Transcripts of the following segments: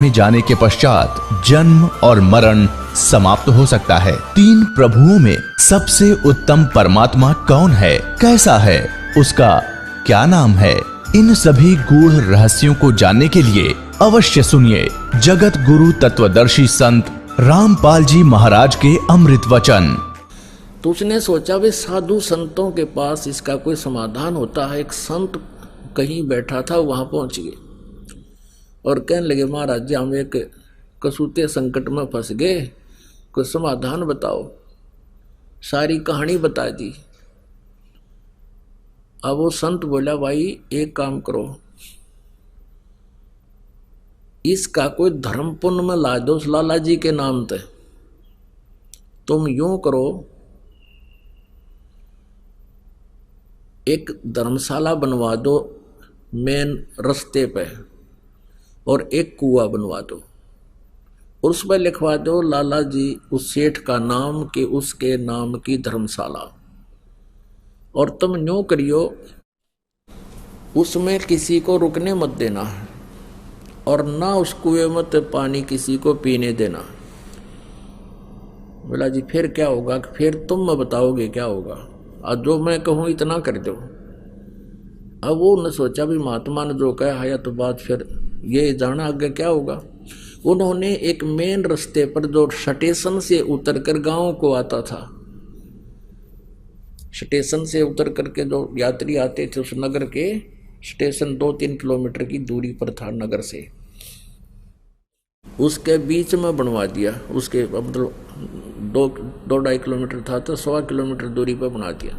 में जाने के पश्चात जन्म और मरण समाप्त हो सकता है। तीन प्रभुओं में सबसे उत्तम परमात्मा कौन है, कैसा है, उसका क्या नाम है? इन सभी गूढ़ रहस्यों को जानने के लिए अवश्य सुनिए जगत गुरु तत्वदर्शी संत रामपाल जी महाराज के अमृत वचन। तो उसने सोचा भी साधु संतों के पास इसका कोई समाधान होता है। एक संत कहीं बैठा था, वहां पहुंच गए और कहने लगे, महाराज जी हम एक कसूते संकट में फंस गए, कोई समाधान बताओ। सारी कहानी बता दी। अब वो संत बोला, भाई एक काम करो, इसका कोई धर्म पुण्य में ला दो लाला जी के नाम पे। तुम यूं करो, एक धर्मशाला बनवा दो मेन रास्ते पे और एक कुआं बनवा दो, उस पर लिखवा दो लाला जी उस सेठ का नाम कि उसके नाम की धर्मशाला। और तुम यूं करियो, उसमें किसी को रुकने मत देना और ना उस कुएं में पानी किसी को पीने देना। बोला जी फिर क्या होगा? फिर तुम बताओगे क्या होगा, और जो मैं कहूँ इतना कर दो। अब वो ने सोचा भी महात्मा ने जो कहा है तो बात फिर ये जाना आगे क्या होगा। उन्होंने एक मेन रास्ते पर जो स्टेशन से उतरकर गांव को आता था, स्टेशन से उतर करके जो यात्री आते थे उस नगर के स्टेशन 2-3 किलोमीटर की दूरी पर था नगर से, उसके बीच में बनवा दिया। उसके मतलब 2-2.5 किलोमीटर था तो 1.25 किलोमीटर दूरी पर बना दिया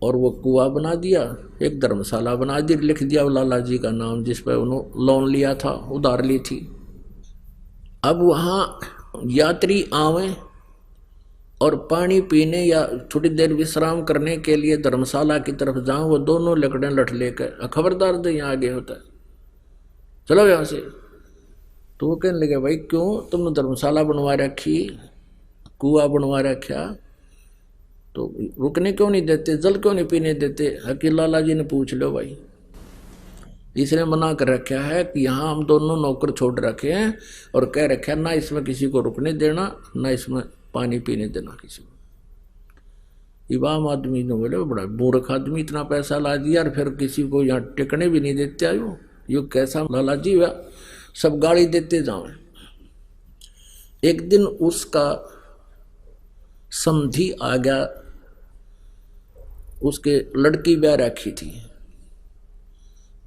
और वो कुआं बना दिया, एक धर्मशाला बना दी, लिख दिया लाला जी का नाम जिस पर उन्होंने लोन लिया था, उधार ली थी। अब वहाँ यात्री आवे और पानी पीने या थोड़ी देर विश्राम करने के लिए धर्मशाला की तरफ जाऊं, वो दोनों लकड़े लठ लेकर, खबरदार दे यहाँ आगे होता है, चलो यहाँ से। तो वो कहने लगे, भाई क्यों तुमने धर्मशाला बनवा रखी, कुआं बनवा रखा, तो रुकने क्यों नहीं देते, जल क्यों नहीं पीने देते? हकीम लाला जी ने पूछ लो भाई, इसने मना कर रखा है कि यहाँ हम दोनों नौकर छोड़ रखे हैं और कह रखा है ना इसमें किसी को रुकने देना, ना इसमें पानी पीने देना किसी को। इमाम आदमी ने बोले, बड़ा मूर्ख आदमी, इतना पैसा ला दिया और फिर किसी को यहाँ टिकने भी नहीं देते। आयो यो कैसा लाला जी, वह सब गाड़ी देते जाओ। एक दिन उसका समधी आ गया, उसके लड़की ब्याह रखी थी,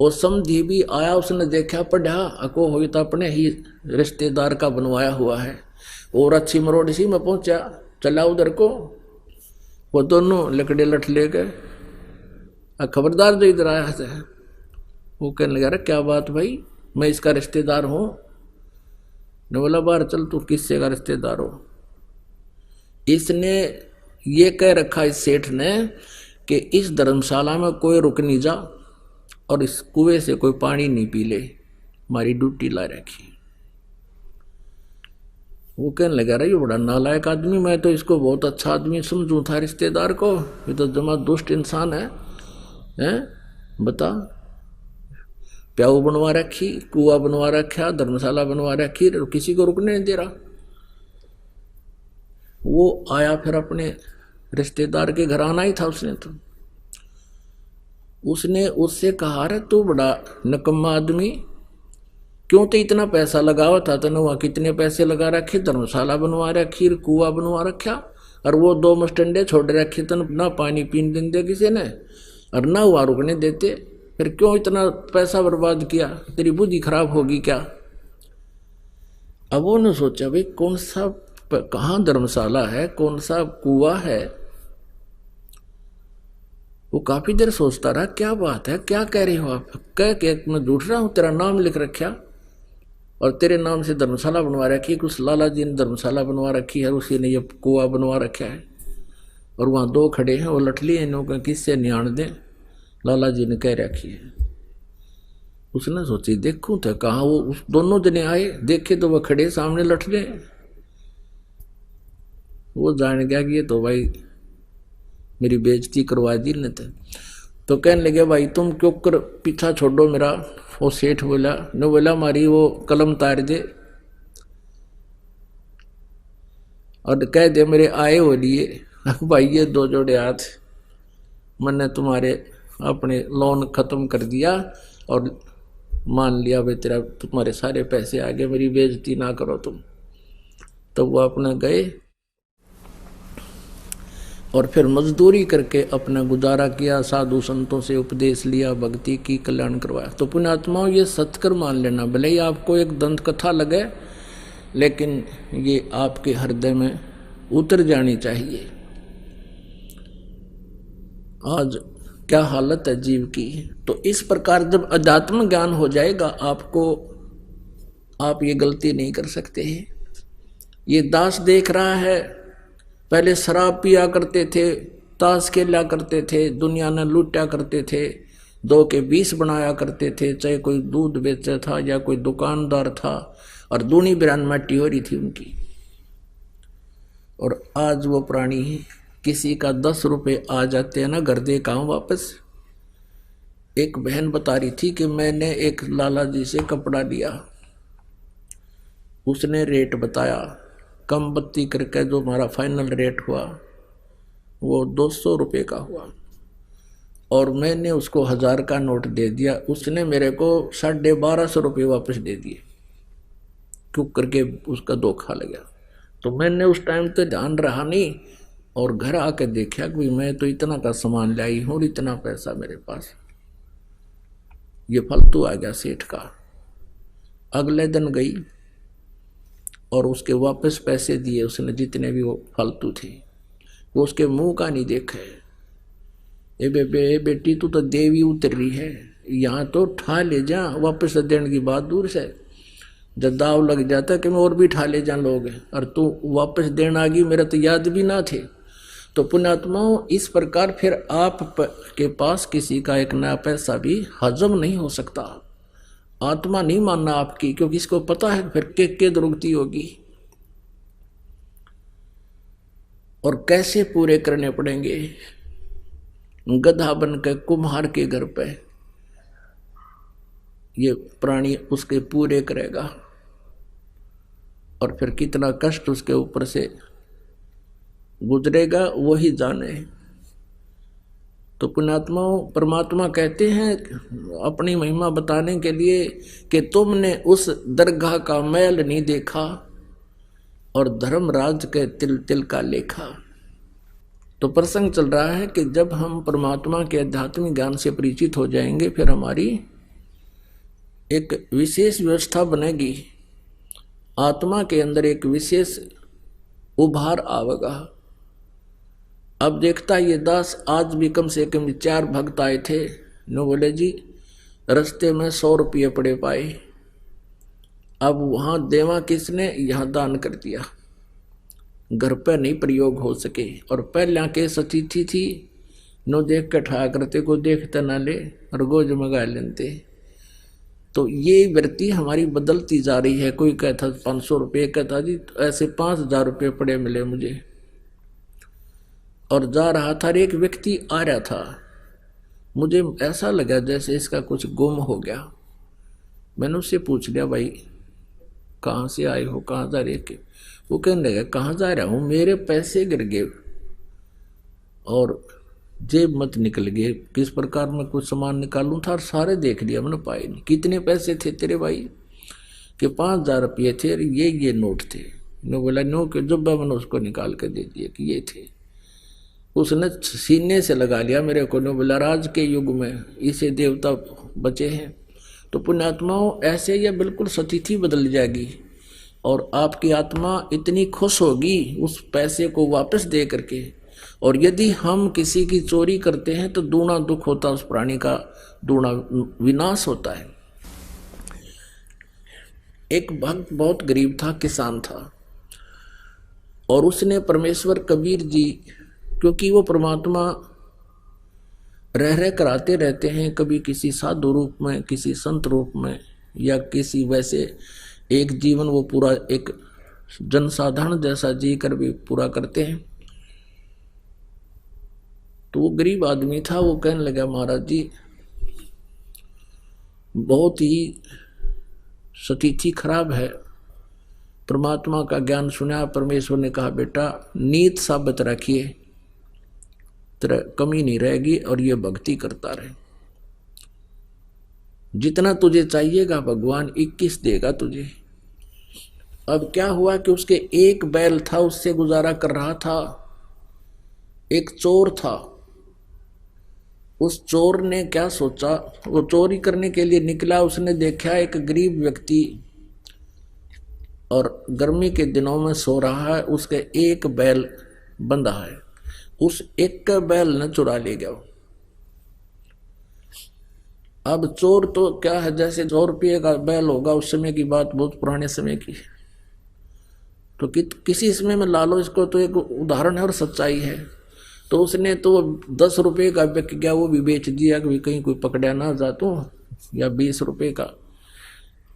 वो समधी भी आया, उसने देखा पढ़ा अको हो तो अपने ही रिश्तेदार का बनवाया हुआ है, और अच्छी मरोड़ इसी में पहुंचा, चला उधर को। वो दोनों लकड़े लठ ले गए, खबरदार जो इधर आया है। वो कहने लगा, अरे क्या बात भाई, मैं इसका रिश्तेदार हूं। ने बोला, बाहर चल, तू किससे का रिश्तेदार हो? इसने ये कह रखा इस सेठ ने कि इस धर्मशाला में कोई रुक नहीं जा और इस कुएं से कोई पानी नहीं पी ले, हमारी ड्यूटी ला रखी। वो कहने लगा, रही बड़ा नालायक आदमी, मैं तो इसको बहुत अच्छा आदमी समझूं था रिश्तेदार को, ये तो जमा दुष्ट इंसान है, बता। प्याऊ बनवा रखी, कुआं बनवा रखा, धर्मशाला बनवा रखी, किसी को रुकने नहीं दे रहा। वो आया फिर अपने रिश्तेदार के घर आना ही था उसने, तो उसने उससे कहा, रे तू बड़ा नकम्मा आदमी, क्यों तो इतना पैसा लगावा था, तने वहां कितने पैसे लगा रखे, धर्मशाला बनवा रखी, कुआं बनवा रखा, और वो 2 मस्टंडे छोड़ रखे, तन ना पानी पीने देते किसी ने और ना वहां रुकने देते, फिर क्यों इतना पैसा बर्बाद किया, तेरी बुद्धि खराब होगी क्या? अब उन्होंने सोचा, भाई कौन सा, कहाँ धर्मशाला है, कौन सा कुआं है। वो काफी देर सोचता रहा, क्या बात है, क्या कह रहे हो आप? कह के मैं झूठ रहा हूं, तेरा नाम लिख रखा और तेरे नाम से धर्मशाला बनवा रखी, कुछ लाला जी ने धर्मशाला बनवा रखी है, उसी ने ये कुआं बनवा रखा है, और वहां 2 खड़े हैं, वो लठली है, इन्हों किससे नियाण दें, लाला जी ने कह रखी है। उसने सोची देखूं तो कहा, वो उस दोनों जने आए, देखे तो वह खड़े सामने लठले। वो जान गया कि ये तो भाई मेरी बेइज्जती करवा दी ने। तो कहने लगे, भाई तुम क्यों कर पीछा छोड़ो मेरा, वो सेठ बोला न बोला मारी वो कलम तार दे और कह दे मेरे आए हो लिए भाई ये 2 जोड़े हाथ मैंने तुम्हारे अपने लोन खत्म कर दिया और मान लिया भाई तेरा तुम्हारे सारे पैसे आ गए, मेरी बेइज्जती ना करो तुम। तो वो अपना गए और फिर मजदूरी करके अपना गुजारा किया, साधु संतों से उपदेश लिया, भक्ति की, कल्याण करवाया। तो पुण्यात्माओं ये सत्कर मान लेना, भले ही आपको एक दंत कथा लगे लेकिन ये आपके हृदय में उतर जानी चाहिए। आज क्या हालत है जीव की। तो इस प्रकार जब अध्यात्म ज्ञान हो जाएगा आपको, आप ये गलती नहीं कर सकते हैं। ये दास देख रहा है, पहले शराब पिया करते थे, ताश खेला करते थे, दुनिया ने लूटा करते थे, 2 के 20 बनाया करते थे, चाहे कोई दूध बेचा था या कोई दुकानदार था, और दूनी बिरान माटी हो रही थी उनकी। और आज वो प्राणी किसी का 10 रुपये आ जाते हैं ना घर दे काम वापस। एक बहन बता रही थी कि मैंने एक लाला जी से कपड़ा लिया, उसने रेट बताया, कम बत्ती करके जो हमारा फाइनल रेट हुआ वो 200 रुपये का हुआ, और मैंने उसको 1000 का नोट दे दिया, उसने मेरे को 1250 रुपये वापस दे दिए, क्यों करके उसका धोखा लगा। तो मैंने उस टाइम तो ध्यान रहा नहीं, और घर आकर देखा कि मैं तो इतना का सामान लाई हूँ और इतना पैसा मेरे पास, ये फालतू आ गया सेठ का। अगले दिन गई और उसके वापस पैसे दिए उसने, जितने भी वो फालतू थे। वो उसके मुंह का नहीं देखा। ए बेटी तू तो देवी उतर रही है, यहाँ तो ठा ले जा, वापस देने की बात दूर से। जब दाव लग जाता कि मैं और भी ठा ले जा लोग, और तू वापस देना आ गई, मेरा तो याद भी ना थे। तो पुण्यात्माओं इस प्रकार फिर आप के पास किसी का एक नया पैसा भी हजम नहीं हो सकता। आत्मा नहीं मानना आपकी, क्योंकि इसको पता है फिर के दुर्गति होगी और कैसे पूरे करने पड़ेंगे। गधा बन के कुम्हार के घर पे ये प्राणी उसके पूरे करेगा, और फिर कितना कष्ट उसके ऊपर से गुजरेगा वही जाने। तो पुण्यात्माओं परमात्मा कहते हैं अपनी महिमा बताने के लिए कि तुमने उस दरगाह का मैल नहीं देखा और धर्मराज के तिल तिल का लेखा। तो प्रसंग चल रहा है कि जब हम परमात्मा के आध्यात्मिक ज्ञान से परिचित हो जाएंगे, फिर हमारी एक विशेष व्यवस्था बनेगी, आत्मा के अंदर एक विशेष उभार आवेगा। अब देखता ये दास, आज भी कम से कम 4 भक्त आए थे, नो बोले जी रास्ते में 100 रुपये पड़े पाए। अब वहाँ देवा किसने, यहाँ दान कर दिया, घर पर नहीं प्रयोग हो सके। और पहले के सतिथि थी, नो देख के ठा करते, को देखते ना ले और गोज मंगा लेते। तो ये वृत्ति हमारी बदलती जा रही है। कोई कहता 500 रुपये, कहता जी ऐसे 5000 रुपये पड़े मिले मुझे। और जा रहा था, एक व्यक्ति आ रहा था, मुझे ऐसा लगा जैसे इसका कुछ गुम हो गया। मैंने उससे पूछ लिया, भाई कहाँ से आए हो, कहाँ जा रहे के? वो कहने लगा कहाँ जा रहा हूँ, मेरे पैसे गिर गए और जेब मत निकल गए, किस प्रकार मैं कुछ सामान निकालूं था और सारे देख लिया, मैंने पाए नहीं। कितने पैसे थे तेरे भाई? कि 5000 रुपये थे, ये नोट थे। नो बोला नो के जब मैंने उसको निकाल के दे दिया कि ये थे। उसने सीने से लगा लिया मेरे को। नो बोला राज के युग में इसे देवता बचे हैं। तो पुण्यात्माओं ऐसे यह बिल्कुल स्थिति बदल जाएगी और आपकी आत्मा इतनी खुश होगी उस पैसे को वापस दे करके। और यदि हम किसी की चोरी करते हैं तो दूना दुख होता, उस प्राणी का दूना विनाश होता है। एक भक्त बहुत गरीब था, किसान था, और उसने परमेश्वर कबीर जी, क्योंकि वो परमात्मा रह कराते रहते हैं, कभी किसी साधु रूप में, किसी संत रूप में, या किसी वैसे एक जीवन वो पूरा एक जनसाधारण जैसा जी कर भी पूरा करते हैं। तो वो गरीब आदमी था, वो कहने लगा महाराज जी बहुत ही स्थिति खराब है। परमात्मा का ज्ञान सुना, परमेश्वर ने कहा बेटा नीत साबित रखिए, तेरा कमी नहीं रहेगी और ये भक्ति करता रहे, जितना तुझे चाहिएगा भगवान 21 देगा तुझे। अब क्या हुआ कि उसके एक बैल था, उससे गुजारा कर रहा था। एक चोर था, उस चोर ने क्या सोचा, वो चोरी करने के लिए निकला। उसने देखा एक गरीब व्यक्ति और गर्मी के दिनों में सो रहा है, उसके एक बैल बंधा है, उस एक का बैल ने चुरा ले गया। अब चोर तो क्या है, जैसे 100 रुपये का बैल होगा, उस समय की बात, बहुत पुराने समय की, तो किसी समय में ला लो इसको, तो एक उदाहरण है और सच्चाई है। तो उसने तो 10 रुपये का बिक गया, वो भी बेच दिया कि कहीं कोई पकड़ा ना जा तो, या 20 रुपये का,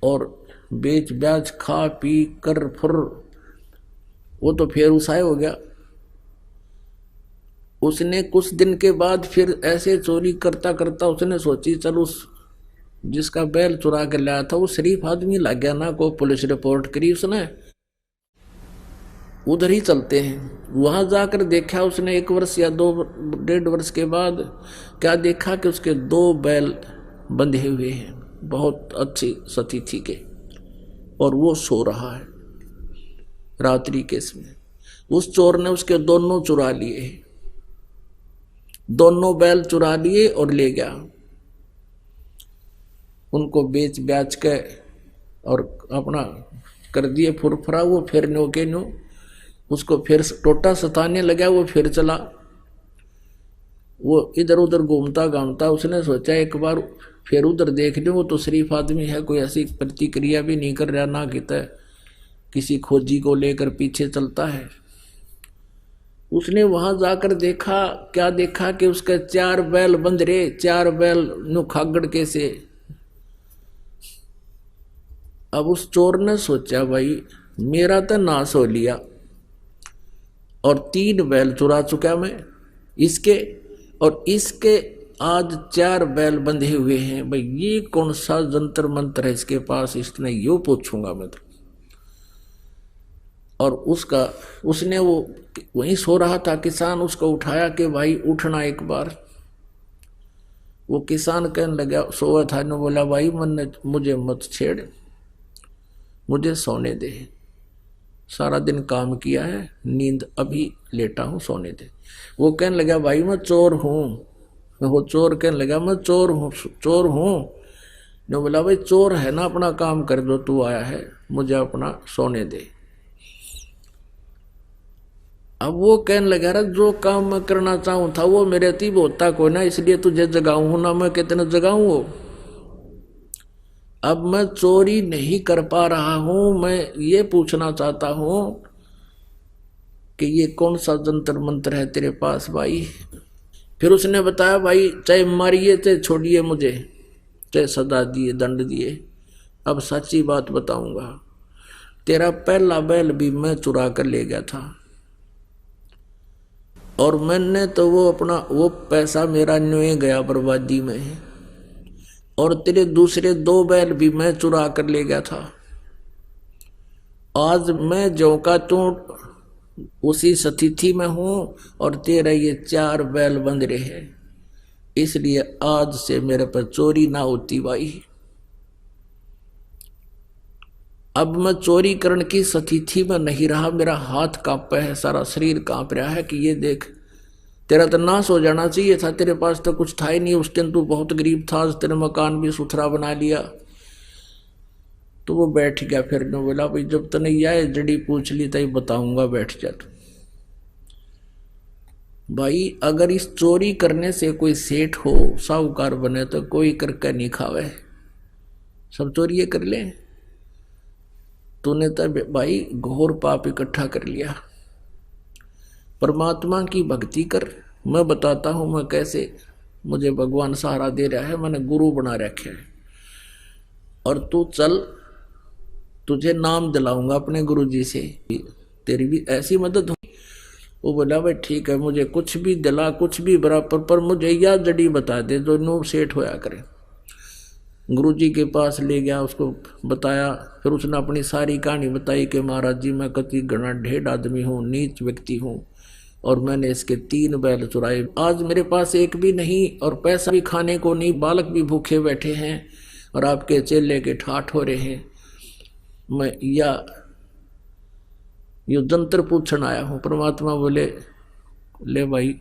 और बेच ब्याज खा पी कर फुर वो तो फिर उसाए हो गया। उसने कुछ दिन के बाद फिर ऐसे चोरी करता करता उसने सोची चल उस जिसका बैल चुरा कर लाया था वो शरीफ आदमी लग गया ना, को पुलिस रिपोर्ट करी उसने, उधर ही चलते हैं। वहां जाकर देखा उसने 1 वर्ष या 2-1.5 वर्ष के बाद क्या देखा कि उसके 2 बैल बंधे हुए हैं, बहुत अच्छी स्थिति के, और वो सो रहा है रात्रि के समय। उस चोर ने उसके दोनों चुरा लिए, दोनों बैल चुरा लिए और ले गया, उनको बेच ब्याज के और अपना कर दिए फुरफुरा। वो फिर नो के नो उसको फिर टोटा सताने लगा, वो फिर चला, वो इधर उधर घूमता घामता। उसने सोचा एक बार फिर उधर देख लो, वो तो शरीफ आदमी है, कोई ऐसी प्रतिक्रिया भी नहीं कर रहा, ना कहता किसी खोजी को लेकर पीछे चलता है। उसने वहां जाकर देखा, क्या देखा कि उसके 4 बैल बंध रहे, 4 बैल नु खागड़ के से। अब उस चोर ने सोचा भाई मेरा तो नाश हो लिया और 3 बैल चुरा चुका मैं इसके, और इसके आज 4 बैल बंधे हुए हैं। भाई ये कौन सा जंतर मंत्र है इसके पास, इसने यो पूछूंगा मैं तो। और उसने वो वहीं सो रहा था किसान, उसको उठाया कि भाई उठना एक बार। वो किसान कहने लगा, सोया था ने बोला भाई मुझे मत छेड़, मुझे सोने दे, सारा दिन काम किया है, नींद अभी लेटा हूं, सोने दे। वो कहने लगा भाई मैं चोर हूं। वो चोर कहने लगा मैं चोर हूं। ने बोला भाई चोर है ना, अपना काम कर दो, तू आया है, मुझे अपना सोने दे। अब वो कहने लगा रहा जो काम मैं करना चाहूं था वो मेरे तीब होता को ना, इसलिए तुझे जगाऊं ना, मैं कितने जगाऊं वो। अब मैं चोरी नहीं कर पा रहा हूं, मैं ये पूछना चाहता हूं कि ये कौन सा जंतर मंत्र है तेरे पास भाई। फिर उसने बताया भाई चाहे मारिए चाहे छोड़िए मुझे, चाहे सजा दिए दंड दिए, अब सच्ची बात बताऊंगा, तेरा पहला बैल भी मैं चुरा कर ले गया था, और मैंने तो वो अपना वो पैसा मेरा न्योए गया बर्बादी में, और तेरे दूसरे 2 बैल भी मैं चुरा कर ले गया था। आज मैं जो का तू उसी स्थिति में हूं और तेरा ये 4 बैल बंध रहे हैं, इसलिए आज से मेरे पर चोरी ना होती भाई। अब मैं चोरी करने की स्थिति में नहीं रहा, मेरा हाथ कांपा है, सारा शरीर कांप रहा है कि ये देख तेरा तो नाश हो जाना चाहिए था, तेरे पास तो कुछ था ही नहीं, उस दिन तू बहुत गरीब था, आज तेरे मकान भी सुथरा बना लिया। तो वो बैठ गया, फिर ने बोला भाई जब तने यह जड़ी पूछ ली तभी बताऊंगा, बैठ जा तू। भाई अगर इस चोरी करने से कोई सेठ हो साहूकार बने तो कोई करके नहीं खावे, सब चोरी कर ले। तूने तो भाई घोर पाप इकट्ठा कर लिया। परमात्मा की भक्ति कर, मैं बताता हूं मैं कैसे मुझे भगवान सहारा दे रहा है, मैंने गुरु बना रखे है, और तू चल तुझे नाम दिलाऊंगा अपने गुरु जी से, तेरी भी ऐसी मदद हो। वो बोला भाई ठीक है, मुझे कुछ भी दिला, कुछ भी बराबर, पर मुझे यह जड़ी बता दे जो नूब सेठ होया करे। गुरुजी के पास ले गया, उसको बताया। फिर उसने अपनी सारी कहानी बताई कि महाराज जी मैं कति घना ढेर आदमी हूँ, नीच व्यक्ति हूँ, और मैंने इसके 3 बैल चुराए, आज मेरे पास एक भी नहीं, और पैसा भी खाने को नहीं, बालक भी भूखे बैठे हैं, और आपके चेले के ठाठ हो रहे हैं। मैं यो जंतर पूछन आया हूँ। परमात्मा बोले ले भाई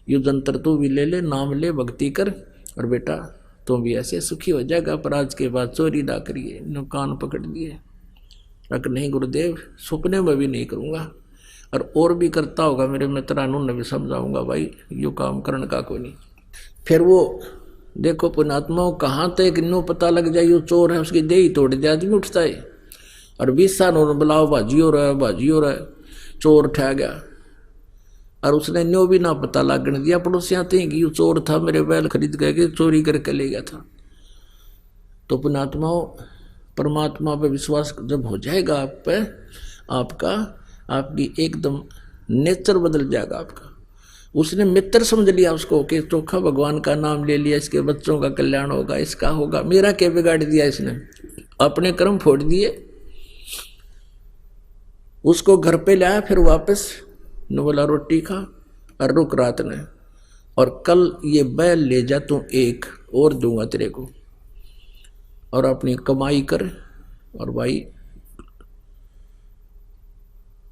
यो जंतर तू भी ले ले, नाम ले, भक्ति कर, और बेटा तुम भी ऐसे सुखी हो जाएगा, पर आज के बाद चोरी ना करिए। नो कान पकड़ दिए, रख नहीं गुरुदेव, सपने में भी नहीं करूँगा, और भी करता होगा मेरे मित्रानों ने भी समझाऊंगा भाई यो काम करने का कोई नहीं। फिर वो देखो पुण्यात्माओं कहाँ तक इन्हों पता लग जाए यो चोर है, उसकी देही तोड़ दे आदमी उठता है, और 20 साल बुलाओ भाजी हो रहा है, भाजी हो रहा है, चोर ठह गया, और उसने न्यो भी ना पता लगने दिया पड़ोसियां थे कि यो चोर था, मेरे बैल खरीद के चोरी करके ले गया था। तो पुण्यात्माओं परमात्मा पे विश्वास जब हो जाएगा आप पे, आपकी एकदम नेचर बदल जाएगा आपका। उसने मित्र समझ लिया उसको कि चोखा भगवान का नाम ले लिया, इसके बच्चों का कल्याण होगा, इसका होगा, मेरा क्या बिगाड़ दिया इसने, अपने कर्म फोड़ दिए। उसको घर पे लाया, फिर वापस न बोला रोटी खा और रुक रात ने, और कल ये बैल ले जा, तू एक और दूंगा तेरे को, और अपनी कमाई कर, और भाई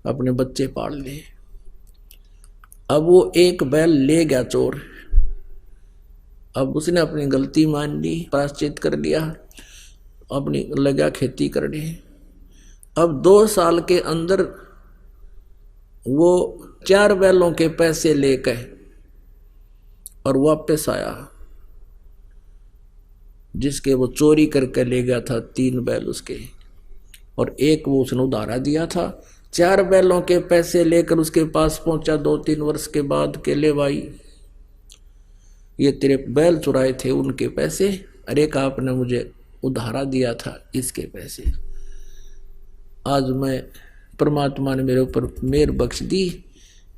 अपने बच्चे पाल ले। अब वो एक बैल ले गया चोर, अब उसने अपनी गलती मान ली, प्रायश्चित कर लिया, अपनी लगा खेती करने। अब 2 साल के अंदर वो 4 बैलों के पैसे लेकर और वापस आया, जिसके वो चोरी करके ले गया था 3 बैल उसके, और एक वो उसने उधारा दिया था। 4 बैलों के पैसे लेकर उसके पास पहुंचा 2-3 वर्ष के बाद के ले भाई ये तेरे बैल चुराए थे उनके पैसे, अरे का आपने मुझे उधारा दिया था इसके पैसे, आज मैं परमात्मा ने मेरे ऊपर मेहर बख्श दी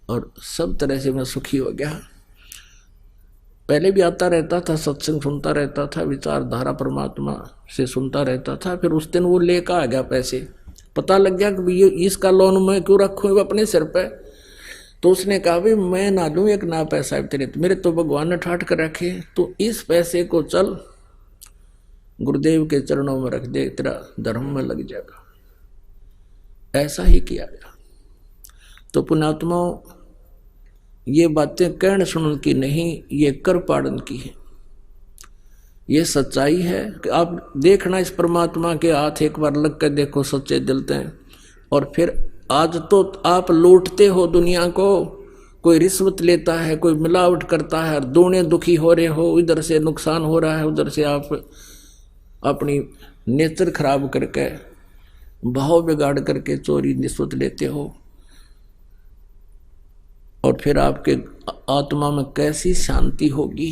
और सब तरह से मैं सुखी हो गया। पहले भी आता रहता था, सत्संग सुनता रहता था, विचारधारा परमात्मा से सुनता रहता था। फिर उस दिन वो लेकर आ गया पैसे, पता लग गया कि ये इसका लोन मैं क्यों रखूँ अपने सिर पे। तो उसने कहा भाई मैं ना लूँ एक ना पैसा तेरे, मेरे तो भगवान ने ठाट कर रखे, तो इस पैसे को चल गुरुदेव के चरणों में रख दे, तेरा धर्म में लग जाएगा। ऐसा ही किया गया। तो पुण्यात्माओं ये बातें कहने सुनने की नहीं, ये कर पाड़न की है, ये सच्चाई है कि आप देखना इस परमात्मा के हाथ एक बार लग कर देखो सच्चे दिल से। और फिर आज तो आप लूटते हो दुनिया को, कोई रिश्वत लेता है, कोई मिलावट करता है, दोनों दुखी हो रहे हो, इधर से नुकसान हो रहा है, उधर से आप अपनी नेचर खराब करके भाव बिगाड़ करके चोरी रिश्वत लेते हो, और फिर आपके आत्मा में कैसी शांति होगी।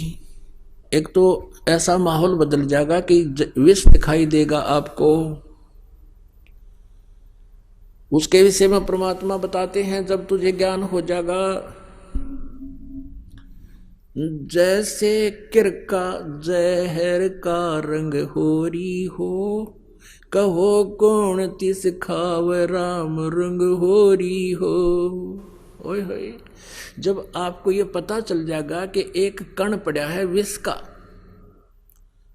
एक तो ऐसा माहौल बदल जाएगा कि विष दिखाई देगा आपको। उसके विषय में परमात्मा बताते हैं, जब तुझे ज्ञान हो जाएगा, जैसे किरका जहर का रंग होरी हो, कहो कौन तिस खाव राम रंग होरी हो। ओए होए, जब आपको ये पता चल जाएगा कि एक कण पड़ा है विष का,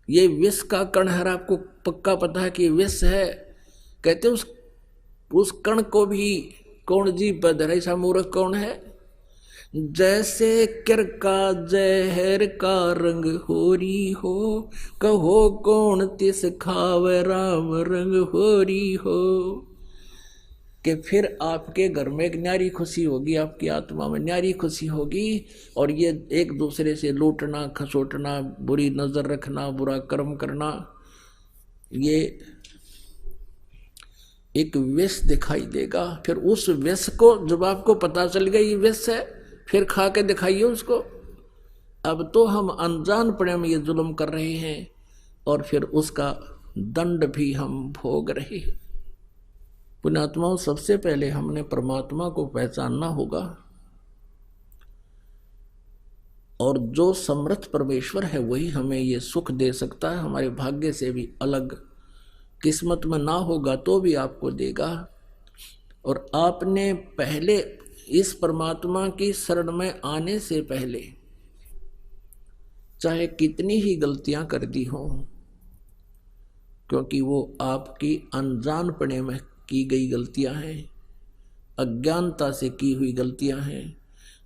ये विष का कण है, आपको पक्का पता है कि विष है, कहते उस कण को भी कौन जीव पर धरे, ऐसा मूर्ख कौन है। जैसे किरका जहर का रंग होरी हो, कहो कौन तिस खाव राम रंग होरी हो। कि फिर आपके घर में एक न्यारी खुशी होगी, आपकी आत्मा में न्यारी खुशी होगी, और ये एक दूसरे से लूटना खसोटना, बुरी नजर रखना, बुरा कर्म करना, ये एक विष दिखाई देगा। फिर उस विष को जब आपको पता चल गया ये विष है, फिर खा के दिखाइए उसको। अब तो हम अनजान पड़े में ये जुल्म कर रहे हैं, और फिर उसका दंड भी हम भोग रहे हैं। पुण्यात्माओं सबसे पहले हमने परमात्मा को पहचानना होगा और जो समर्थ परमेश्वर है वही हमें ये सुख दे सकता है, हमारे भाग्य से भी अलग। किस्मत में ना होगा तो भी आपको देगा। और आपने पहले इस परमात्मा की शरण में आने से पहले चाहे कितनी ही गलतियां कर दी हों, क्योंकि वो आपकी अनजानपने में की गई गलतियां हैं, अज्ञानता से की हुई गलतियां हैं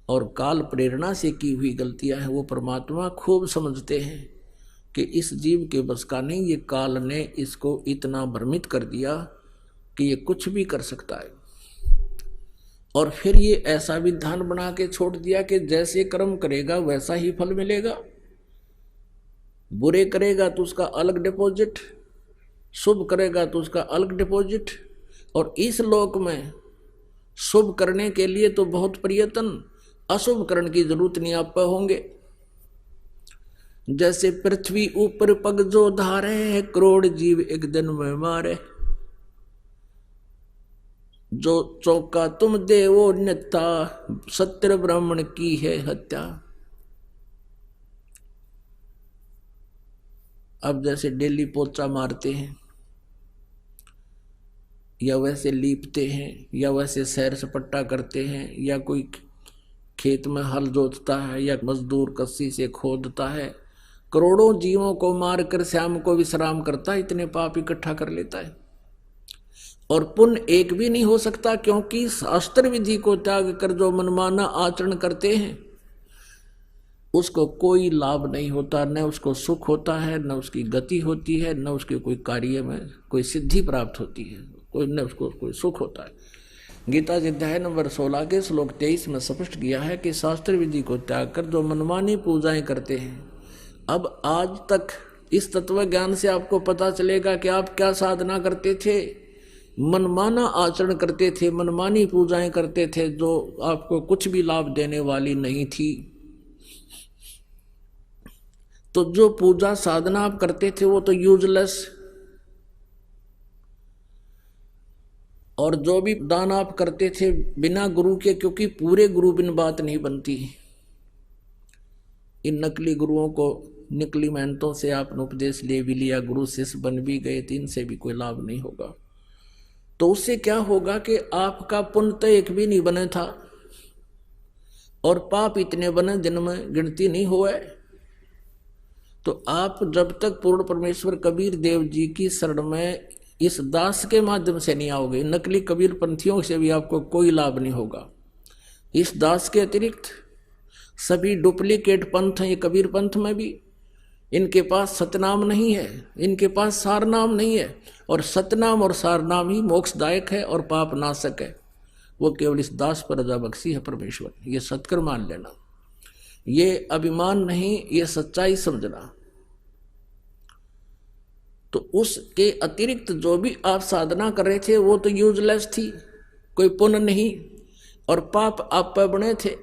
और काल प्रेरणा से की हुई गलतियां हैं, वो परमात्मा खूब समझते हैं कि इस जीव के बस का नहीं, ये काल ने इसको इतना भ्रमित कर दिया कि ये कुछ भी कर सकता है। और फिर ये ऐसा विधान बना के छोड़ दिया कि जैसे कर्म करेगा वैसा ही फल मिलेगा। बुरे करेगा तो उसका अलग डिपॉजिट, शुभ करेगा तो उसका अलग डिपॉजिट। और इस लोक में शुभ करने के लिए तो बहुत प्रयत्न, अशुभ करने की जरूरत नहीं आप पे होंगे। जैसे पृथ्वी ऊपर पग जो धारे, करोड़ जीव एक दिन में मारे। जो चौका तुम दे वो नेता, सत्य ब्राह्मण की है हत्या। अब जैसे डेली पोचा मारते हैं, या वैसे लीपते हैं, या वैसे सैर सपट्टा करते हैं, या कोई खेत में हल जोतता है, या मजदूर कस्सी से खोदता है, करोड़ों जीवों को मारकर श्याम को विश्राम करता है, इतने पाप इकट्ठा कर लेता है। और पुण्य एक भी नहीं हो सकता, क्योंकि शास्त्र विधि को त्याग कर जो मनमाना आचरण करते हैं उसको कोई लाभ नहीं होता, न उसको सुख होता है, न उसकी गति होती है, न उसके कोई कार्य में कोई सिद्धि प्राप्त होती है, कोई न उसको कोई सुख होता है। गीता जी अध्याय नंबर 16 के श्लोक 23 में स्पष्ट किया है कि शास्त्र विधि को त्याग कर जो मनमानी पूजाएं करते हैं। अब आज तक इस तत्व ज्ञान से आपको पता चलेगा कि आप क्या साधना करते थे, मनमाना आचरण करते थे, मनमानी पूजाएं करते थे जो आपको कुछ भी लाभ देने वाली नहीं थी। तो जो पूजा साधना आप करते थे वो तो यूजलेस, और जो भी दान आप करते थे बिना गुरु के, क्योंकि पूरे गुरु बिन बात नहीं बनती। इन नकली गुरुओं को, नकली मेहनतों से आपने उपदेश ले भी लिया, गुरु शिष्य बन भी गए, तो इनसे भी कोई लाभ नहीं होगा। तो उससे क्या होगा कि आपका पुण्य तो एक भी नहीं बने था और पाप इतने बने जिनमें गिनती नहीं हुआ। तो आप जब तक पूर्ण परमेश्वर कबीर देव जी की शरण में इस दास के माध्यम से नहीं आओगे, नकली कबीर पंथियों से भी आपको कोई लाभ नहीं होगा। इस दास के अतिरिक्त सभी डुप्लीकेट पंथ हैं, ये कबीर पंथ में भी इनके पास सतनाम नहीं है, इनके पास सारनाम नहीं है। और सतनाम और सारनाम ही मोक्षदायक है और पाप नाशक है। वो केवल इस दास पर रजा बख्शी है परमेश्वर, ये सत्कर मान लेना, ये अभिमान नहीं, ये सच्चाई समझना। तो उसके अतिरिक्त जो भी आप साधना कर रहे थे वो तो यूजलेस थी, कोई पुण्य नहीं, और पाप आप पर बने थे,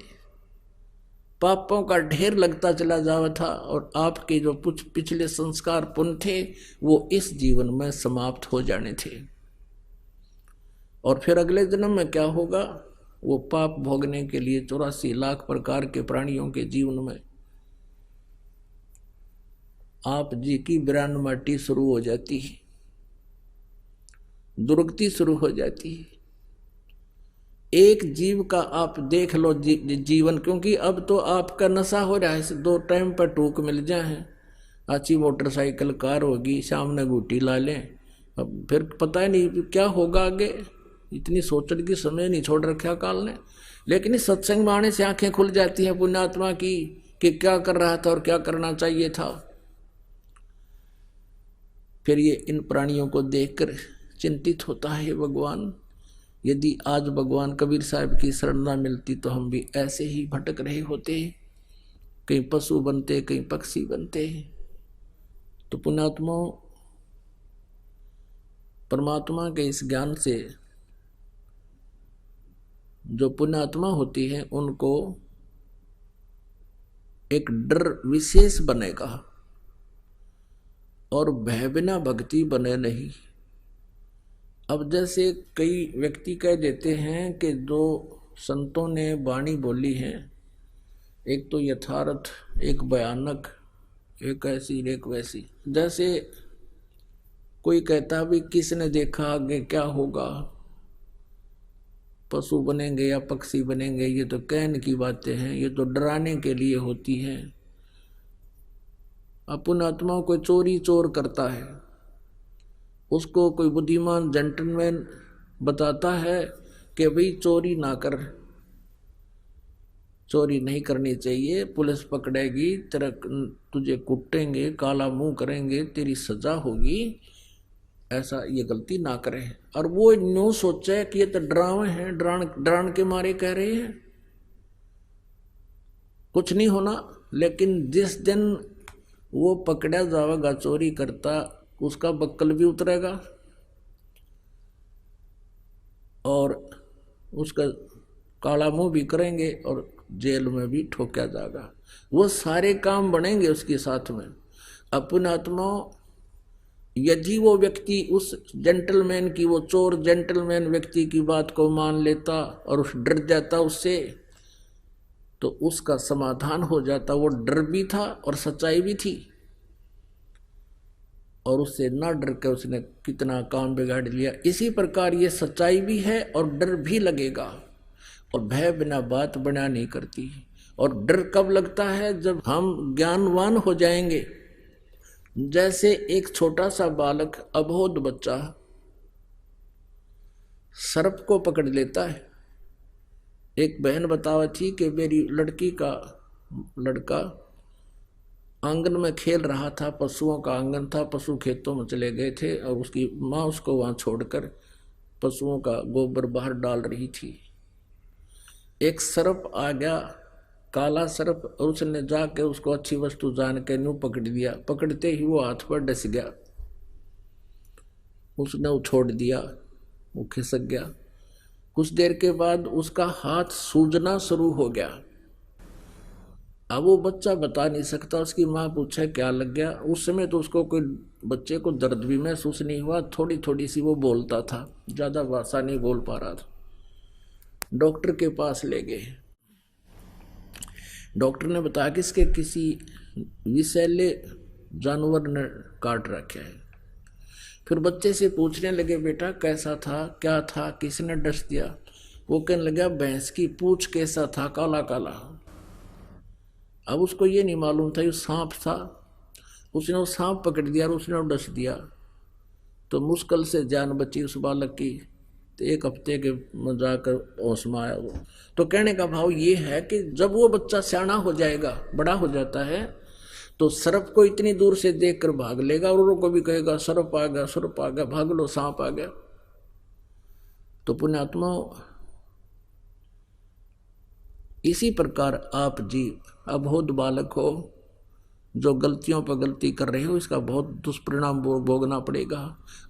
पापों का ढेर लगता चला जावा था, और आपके जो कुछ पिछले संस्कार पुण्य थे वो इस जीवन में समाप्त हो जाने थे। और फिर अगले जन्म में क्या होगा, वो पाप भोगने के लिए 84 लाख प्रकार के प्राणियों के जीवन में आप जी की बिरान माटी शुरू हो जाती है, दुर्गति शुरू हो जाती है। एक जीव का आप देख लो जीवन, क्योंकि अब तो आपका नशा हो रहा है, 2 टाइम पर टूक मिल जाए, अच्छी मोटरसाइकिल कार होगी, सामने गुटी ला लें, अब फिर पता ही नहीं क्या होगा आगे, इतनी सोचने की समय नहीं छोड़ रखा काल ने। लेकिन इस सत्संग में आने से आंखें खुल जाती हैं पुण्यात्मा की कि क्या कर रहा था और क्या करना चाहिए था। फिर ये इन प्राणियों को देखकर चिंतित होता है, भगवान यदि आज भगवान कबीर साहब की शरण ना मिलती तो हम भी ऐसे ही भटक रहे होते, कहीं पशु बनते, कहीं पक्षी बनते। तो पुण्यात्मा परमात्मा के इस ज्ञान से जो पुण्यात्मा होती है उनको एक डर विशेष बनेगा, और भय बिना भक्ति बने नहीं। अब जैसे कई व्यक्ति कह देते हैं कि जो संतों ने वाणी बोली है एक तो यथार्थ, एक भयानक, एक ऐसी एक वैसी। जैसे कोई कहता भी किसने देखा आगे क्या होगा, पशु बनेंगे या पक्षी बनेंगे, ये तो कहने की बातें हैं, ये तो डराने के लिए होती हैं। अपन आत्माओं को चोरी चोर करता है, उसको कोई बुद्धिमान जेंटलमैन बताता है कि भाई चोरी ना कर, चोरी नहीं करनी चाहिए, पुलिस पकड़ेगी, तेरा तुझे कुटेंगे, काला मुंह करेंगे, तेरी सजा होगी, ऐसा ये गलती ना करें। और वो न्यू सोचे कि ये तो डरावे हैं, डरान के मारे कह रहे हैं, कुछ नहीं होना। लेकिन जिस दिन वो पकड़ा जाएगा चोरी करता, उसका बक्कल भी उतरेगा और उसका काला मुंह भी करेंगे और जेल में भी ठोका जाएगा। वो सारे काम बनेंगे उसके साथ में। अपन आत्मा यदि वो व्यक्ति उस जेंटलमैन की, वो चोर जेंटलमैन व्यक्ति की बात को मान लेता और उस डर जाता उससे, तो उसका समाधान हो जाता। वो डर भी था और सच्चाई भी थी, और उससे ना डर के उसने कितना काम बिगाड़ लिया। इसी प्रकार ये सच्चाई भी है और डर भी लगेगा, और भय बिना बात बना नहीं करती। और डर कब लगता है? जब हम ज्ञानवान हो जाएंगे। जैसे एक छोटा सा बालक, अबोध बच्चा सर्प को पकड़ लेता है। एक बहन बतावा थी कि मेरी लड़की का लड़का आंगन में खेल रहा था, पशुओं का आंगन था, पशु खेतों में चले गए थे और उसकी माँ उसको वहाँ छोड़कर पशुओं का गोबर बाहर डाल रही थी। एक सर्प आ गया, काला सर्प, और उसने जाके उसको अच्छी वस्तु जान के न्यू पकड़ दिया। पकड़ते ही वो हाथ पर डस गया, उसने वो छोड़ दिया, वो खिसक गया। कुछ देर के बाद उसका हाथ सूजना शुरू हो गया। अब वो बच्चा बता नहीं सकता, उसकी माँ पूछे क्या लग गया। उस समय तो उसको कोई, बच्चे को दर्द भी महसूस नहीं हुआ, थोड़ी थोड़ी सी वो बोलता था, ज़्यादा भाषा नहीं बोल पा रहा था। डॉक्टर के पास ले गए। डॉक्टर ने बताया कि इसके किसी विषैले जानवर ने काट रखा है। फिर बच्चे से पूछने लगे, बेटा कैसा था, क्या था, किसने डस दिया? वो कहने लगा, भैंस की पूंछ कैसा था, काला काला। अब उसको ये नहीं मालूम था ये सांप था। उसने वो सांप पकड़ दिया और उसने डस दिया, तो मुश्किल से जान बची उस बालक की। तो एक हफ्ते के जाकर होश में आया वो। तो कहने का भाव ये है कि जब वो बच्चा सियाना हो जाएगा, बड़ा हो जाता है, तो सर्प को इतनी दूर से देखकर भाग लेगा और उनको भी कहेगा सर्प आ गया, सर्प आ गया, भाग लो, सांप आ गया। तो पुण्यात्मा, इसी प्रकार आप जी अबोध बालक हो, जो गलतियों पर गलती कर रहे हो, इसका बहुत दुष्परिणाम भोगना पड़ेगा।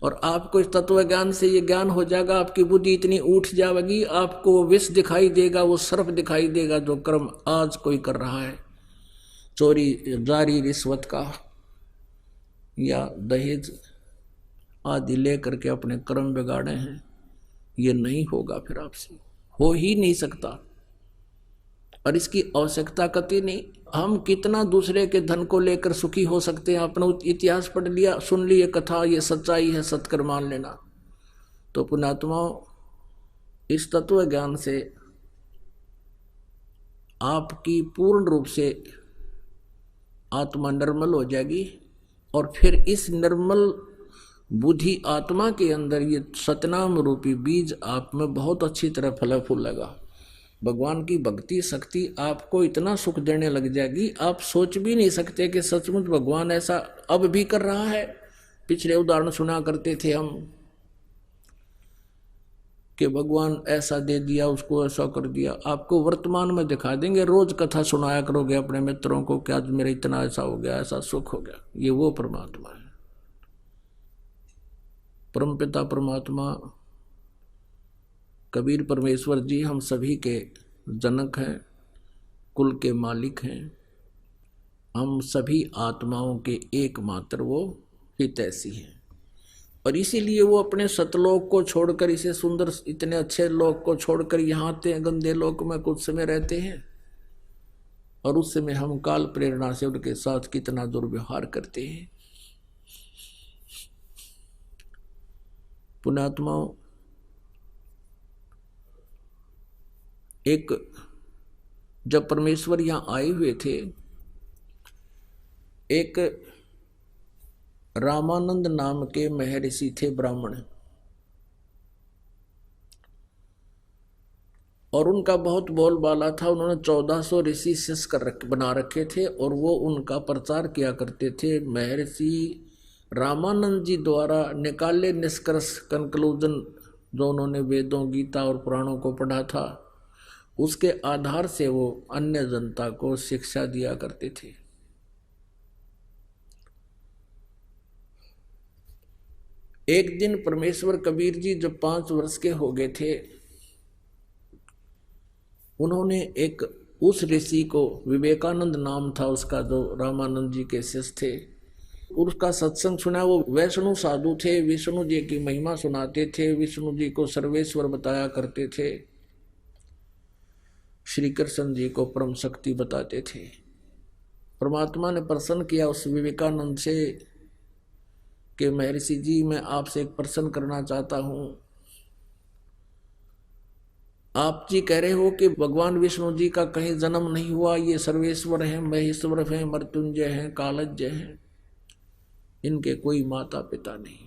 और आपको इस तत्व ज्ञान से ये ज्ञान हो जाएगा, आपकी बुद्धि इतनी उठ जाएगी, आपको वो विष दिखाई देगा, वो सर्प दिखाई देगा जो कर्म आज कोई कर रहा है, चोरी, जारी, रिश्वत का या दहेज आदि ले करके अपने कर्म बिगाड़े हैं। ये नहीं होगा, फिर आपसे हो ही नहीं सकता, और इसकी आवश्यकता कतई नहीं। हम कितना दूसरे के धन को लेकर सुखी हो सकते हैं? अपना इतिहास पढ़ लिया, सुन लिए कथा, ये सच्चाई है, सत्कर मान लेना। तो पुण्यात्माओं, इस तत्व ज्ञान से आपकी पूर्ण रूप से आत्मा निर्मल हो जाएगी, और फिर इस निर्मल बुद्धि आत्मा के अंदर ये सतनाम रूपी बीज आप में बहुत अच्छी तरह फल फूलेगा। भगवान की भक्ति शक्ति आपको इतना सुख देने लग जाएगी, आप सोच भी नहीं सकते कि सचमुच भगवान ऐसा अब भी कर रहा है। पिछले उदाहरण सुना करते थे हम कि भगवान ऐसा दे दिया, उसको ऐसा कर दिया। आपको वर्तमान में दिखा देंगे, रोज कथा सुनाया करोगे अपने मित्रों को कि आज मेरा इतना ऐसा हो गया, ऐसा सुख हो गया। ये वो परमात्मा है, परमपिता परमात्मा कबीर परमेश्वर जी हम सभी के जनक हैं, कुल के मालिक हैं। हम सभी आत्माओं के एकमात्र वो हितैषी हैं, और इसीलिए वो अपने सतलोक को छोड़कर, इसे सुंदर इतने अच्छे लोक को छोड़कर यहाँ आते हैं, गंदे लोक में कुछ समय रहते हैं। और उस समय हम काल प्रेरणा से उनके साथ कितना दुर्व्यवहार करते हैं। पुण्यात्माओं, एक जब परमेश्वर यहां आए हुए थे, एक रामानंद नाम के महर्षि थे, ब्राह्मण, और उनका बहुत बोलबाला था। उन्होंने 1400 ऋषि शिष्य बना रखे थे और वो उनका प्रचार किया करते थे। महर्षि रामानंद जी द्वारा निकाले निष्कर्ष, कंक्लूजन, जो उन्होंने वेदों, गीता और पुराणों को पढ़ा था, उसके आधार से वो अन्य जनता को शिक्षा दिया करते थे। एक दिन परमेश्वर कबीर जी जब 5 वर्ष के हो गए थे, उन्होंने एक उस ऋषि को, विवेकानंद नाम था उसका, जो रामानंद जी के शिष्य थे, उसका सत्संग सुना। वो वैष्णु साधु थे, विष्णु जी की महिमा सुनाते थे, विष्णु जी को सर्वेश्वर बताया करते थे, श्री कृष्ण जी को परम शक्ति बताते थे। परमात्मा ने प्रसन्न किया उस विवेकानंद से कि महर्षि जी, मैं आपसे एक प्रश्न करना चाहता हूं। आप जी कह रहे हो कि भगवान विष्णु जी का कहीं जन्म नहीं हुआ, ये सर्वेश्वर हैं, महेश्वर हैं, मृत्युंजय हैं, कालज्ञ हैं, इनके कोई माता पिता नहीं।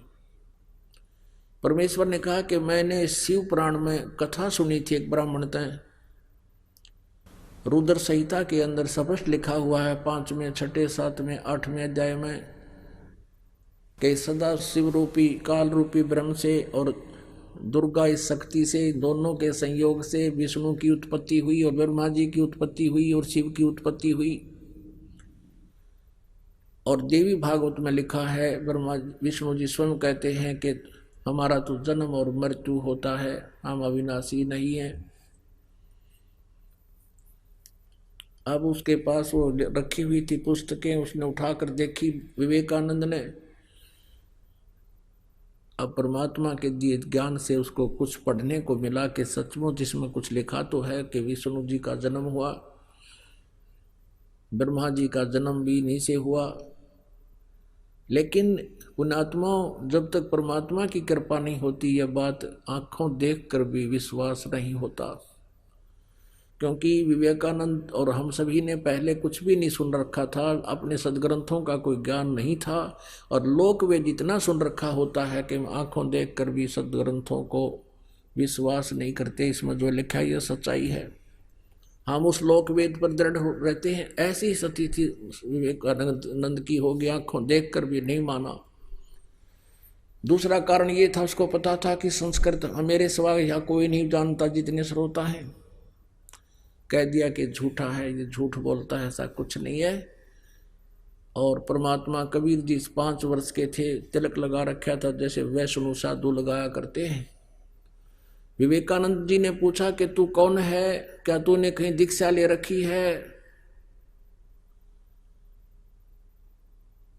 परमेश्वर ने कहा कि मैंने शिव पुराण में कथा सुनी थी, एक ब्राह्मण तय रुद्र संहिता के अंदर स्पष्ट लिखा हुआ है, 5वें, 6, 7वें, 8वें अध्याय में, कि सदा शिव रूपी काल रूपी ब्रह्म से और दुर्गा इस शक्ति से, दोनों के संयोग से विष्णु की उत्पत्ति हुई और ब्रह्मा जी की उत्पत्ति हुई और शिव की उत्पत्ति हुई। और देवी भागवत में लिखा है, ब्रह्मा विष्णु जी स्वयं कहते हैं कि हमारा तो जन्म और मृत्यु होता है, हम अविनाशी नहीं हैं। अब उसके पास वो रखी हुई थी पुस्तकें, उसने उठाकर देखी विवेकानंद ने। अब परमात्मा के दिए ज्ञान से उसको कुछ पढ़ने को मिला कि सचमुच इसमें कुछ लिखा तो है कि विष्णु जी का जन्म हुआ, ब्रह्मा जी का जन्म भी इन्हीं से हुआ। लेकिन पुण्यात्मा, जब तक परमात्मा की कृपा नहीं होती, यह बात आंखों देखकर भी विश्वास नहीं होता। क्योंकि विवेकानंद और हम सभी ने पहले कुछ भी नहीं सुन रखा था, अपने सदग्रंथों का कोई ज्ञान नहीं था, और लोक वेद इतना सुन रखा होता है कि आंखों देखकर भी सदग्रंथों को विश्वास नहीं करते। इसमें जो लिखा है यह सच्चाई है, हम उस लोक वेद पर दृढ़ रहते हैं। ऐसी स्थिति विवेकानंद की होगी, आंखों देखकर भी नहीं माना। दूसरा कारण ये था, उसको पता था कि संस्कृत मेरे सिवा यहाँ कोई नहीं जानता, जितने श्रोता हैं। कह दिया कि झूठा है, ये झूठ बोलता है, ऐसा कुछ नहीं है। और परमात्मा कबीर जी 5 वर्ष के थे, तिलक लगा रखा था जैसे वैष्णु साधु लगाया करते हैं। विवेकानंद जी ने पूछा कि तू कौन है, क्या तूने कहीं दीक्षा ले रखी है?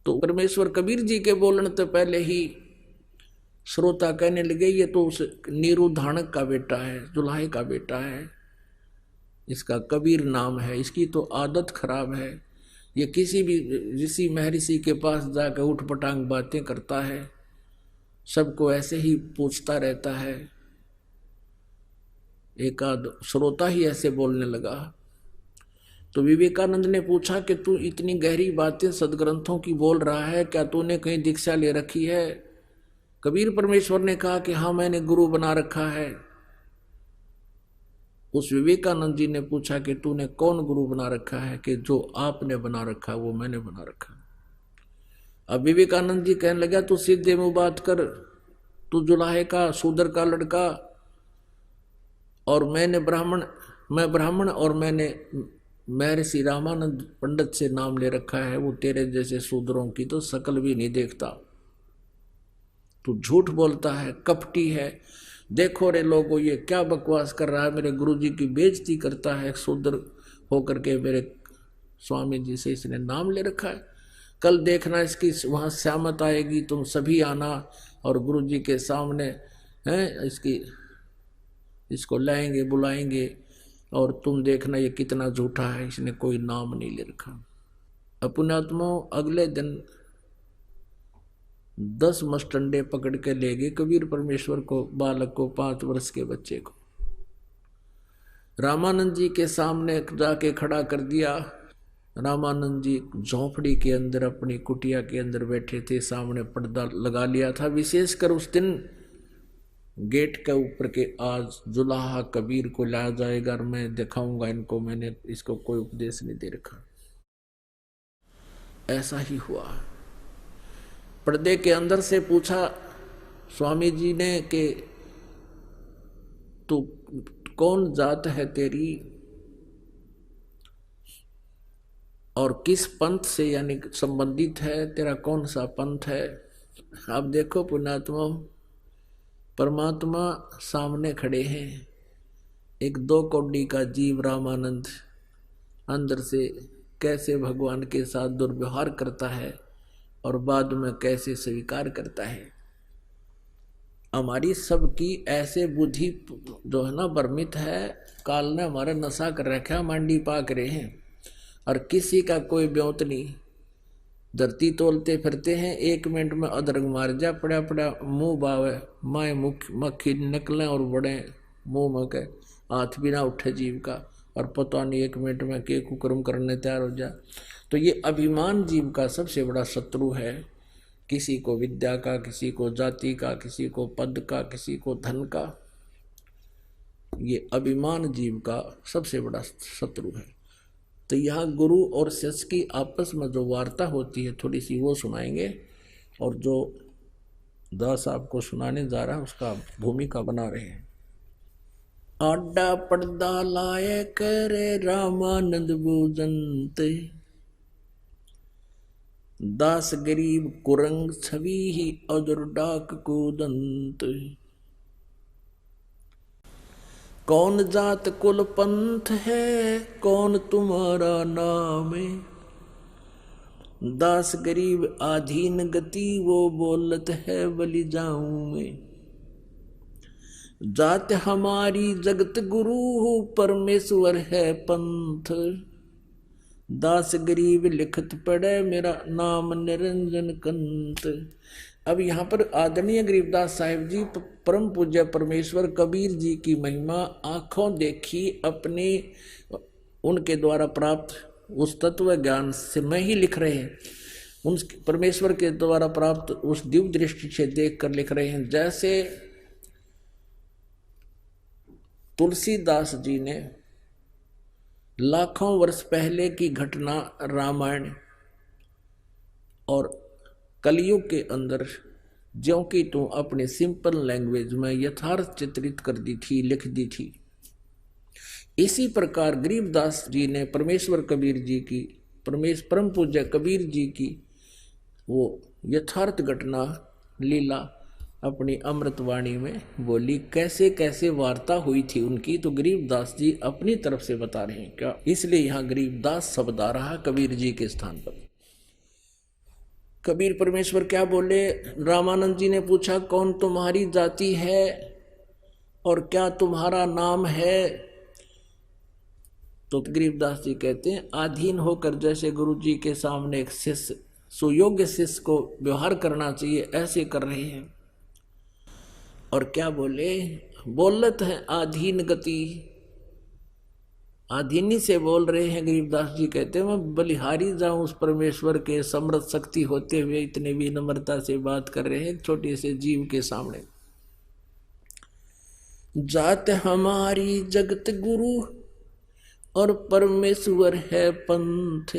तो परमेश्वर कबीर जी के बोलने से पहले ही श्रोता कहने लगे, ये तो उस नीरू धानक का बेटा है, जुलाहे का बेटा है, इसका कबीर नाम है, इसकी तो आदत खराब है, ये किसी भी ऋषि महर्षि के पास जाकर उठपटांग बातें करता है, सबको ऐसे ही पूछता रहता है। एक आध श्रोता ही ऐसे बोलने लगा। तो विवेकानंद ने पूछा कि तू इतनी गहरी बातें सदग्रंथों की बोल रहा है, क्या तूने कहीं दीक्षा ले रखी है? कबीर परमेश्वर ने कहा कि हाँ, मैंने गुरु बना रखा है। उस विवेकानंद जी ने पूछा कि तूने कौन गुरु बना रखा है? कि जो आपने बना रखा वो मैंने बना रखा। अब विवेकानंद जी कहने लगा, तू सीधे मुंह बात कर, तू जुलाहे का शूद्र का लड़का, और मैं ब्राह्मण और मैंने महर्षि रामानंद पंडित से नाम ले रखा है। वो तेरे जैसे शूद्रों की तो शकल भी नहीं देखता, तू झूठ बोलता है, कपटी है। देखो रे लोगों, ये क्या बकवास कर रहा है, मेरे गुरुजी की बेइज्जती करता है, शूद्र होकर के मेरे स्वामी जी से इसने नाम ले रखा है। कल देखना इसकी वहाँ श्यामत आएगी, तुम सभी आना और गुरुजी के सामने हैं इसको लाएंगे, बुलाएंगे, और तुम देखना ये कितना झूठा है, इसने कोई नाम नहीं ले रखा। पुण्यात्मा अगले दिन 10 मस्टंडे पकड़ के ले गए कबीर परमेश्वर को, बालक को, 5 वर्ष के बच्चे को। रामानंद जी के सामने जाके खड़ा कर दिया। रामानंद जी झोंपड़ी के अंदर अपनी कुटिया के अंदर बैठे थे, सामने पर्दा लगा लिया था। विशेषकर उस दिन गेट के ऊपर के आज जुलाहा कबीर को लाया जाएगा और मैं दिखाऊंगा इनको, मैंने इसको कोई उपदेश नहीं दे रखा। ऐसा ही हुआ। पर्दे के अंदर से पूछा स्वामी जी ने कि तू कौन जात है तेरी और किस पंथ से यानी संबंधित है, तेरा कौन सा पंथ है। आप देखो पुण्यात्मा, परमात्मा सामने खड़े हैं, एक 2 कौड़ी का जीव रामानंद अंदर से कैसे भगवान के साथ दुर्व्यवहार करता है और बाद में कैसे स्वीकार करता है। हमारी सबकी ऐसे बुद्धि जो है ना भ्रमित है, काल ने हमारा नशा कर रखा, मांडी पाक रहे हैं और किसी का कोई ब्योत नहीं। धरती तोलते फिरते हैं, 1 मिनट में अदरक मार जा, पड़ा पड़ा मुंह बावे, माए मुख मक्खी निकले और बड़े मुंह में के हाथ भी ना उठे जीव का, और पता नहीं 1 मिनट में के कुकर्म करने तैयार हो जा। तो ये अभिमान जीव का सबसे बड़ा शत्रु है। किसी को विद्या का, किसी को जाति का, किसी को पद का, किसी को धन का। ये अभिमान जीव का सबसे बड़ा शत्रु है। तो यहाँ गुरु और शिष्य की आपस में जो वार्ता होती है थोड़ी सी वो सुनाएंगे, और जो दास आपको सुनाने जा रहा है उसका भूमिका बना रहे हैं। आडा पर्दा लाए करे रामानंद भूजंत, दास गरीब कुरंग छवि ही अजर डाक कूदंत। कौन जात कुल पंथ है, कौन तुम्हारा नाम है, दास गरीब आधीन गति वो बोलत है बलि जाऊं मैं। जात हमारी जगत गुरु परमेश्वर है पंथ, दास गरीब लिखत पढ़े मेरा नाम निरंजन कंत। अब यहाँ पर आदरणीय गरीबदास साहिब जी परम पूज्य परमेश्वर कबीर जी की महिमा आंखों देखी अपने उनके द्वारा प्राप्त उस तत्व ज्ञान से में ही लिख रहे हैं। उन परमेश्वर के द्वारा प्राप्त उस दिव्य दृष्टि से देख कर लिख रहे हैं। जैसे तुलसीदास जी ने लाखों वर्ष पहले की घटना रामायण और कलयुग के अंदर ज्यों की तो अपने सिंपल लैंग्वेज में यथार्थ चित्रित कर दी थी, लिख दी थी। इसी प्रकार गरीबदास जी ने परमेश्वर कबीर जी की, परम पूज्य कबीर जी की वो यथार्थ घटना लीला अपनी अमृतवाणी में बोली। कैसे कैसे वार्ता हुई थी उनकी, तो गरीबदास जी अपनी तरफ से बता रहे हैं क्या, इसलिए यहाँ गरीबदास शब्द आ रहा कबीर जी के स्थान पर। कबीर परमेश्वर क्या बोले, रामानंद जी ने पूछा कौन तुम्हारी जाति है और क्या तुम्हारा नाम है। तो गरीबदास जी कहते हैं आधीन होकर जैसे गुरु जी के सामने एक शिष्य सुयोग्य शिष्य को व्यवहार करना चाहिए, ऐसे कर रहे हैं। और क्या बोले, बोलत है आधीन गति, आधीनी से बोल रहे हैं। गरीबदास जी कहते हैं मैं बलिहारी जाऊं उस परमेश्वर के समर्थ शक्ति होते हुए इतने विनम्रता से बात कर रहे हैं छोटे से जीव के सामने। जात हमारी जगत गुरु और परमेश्वर है पंथ,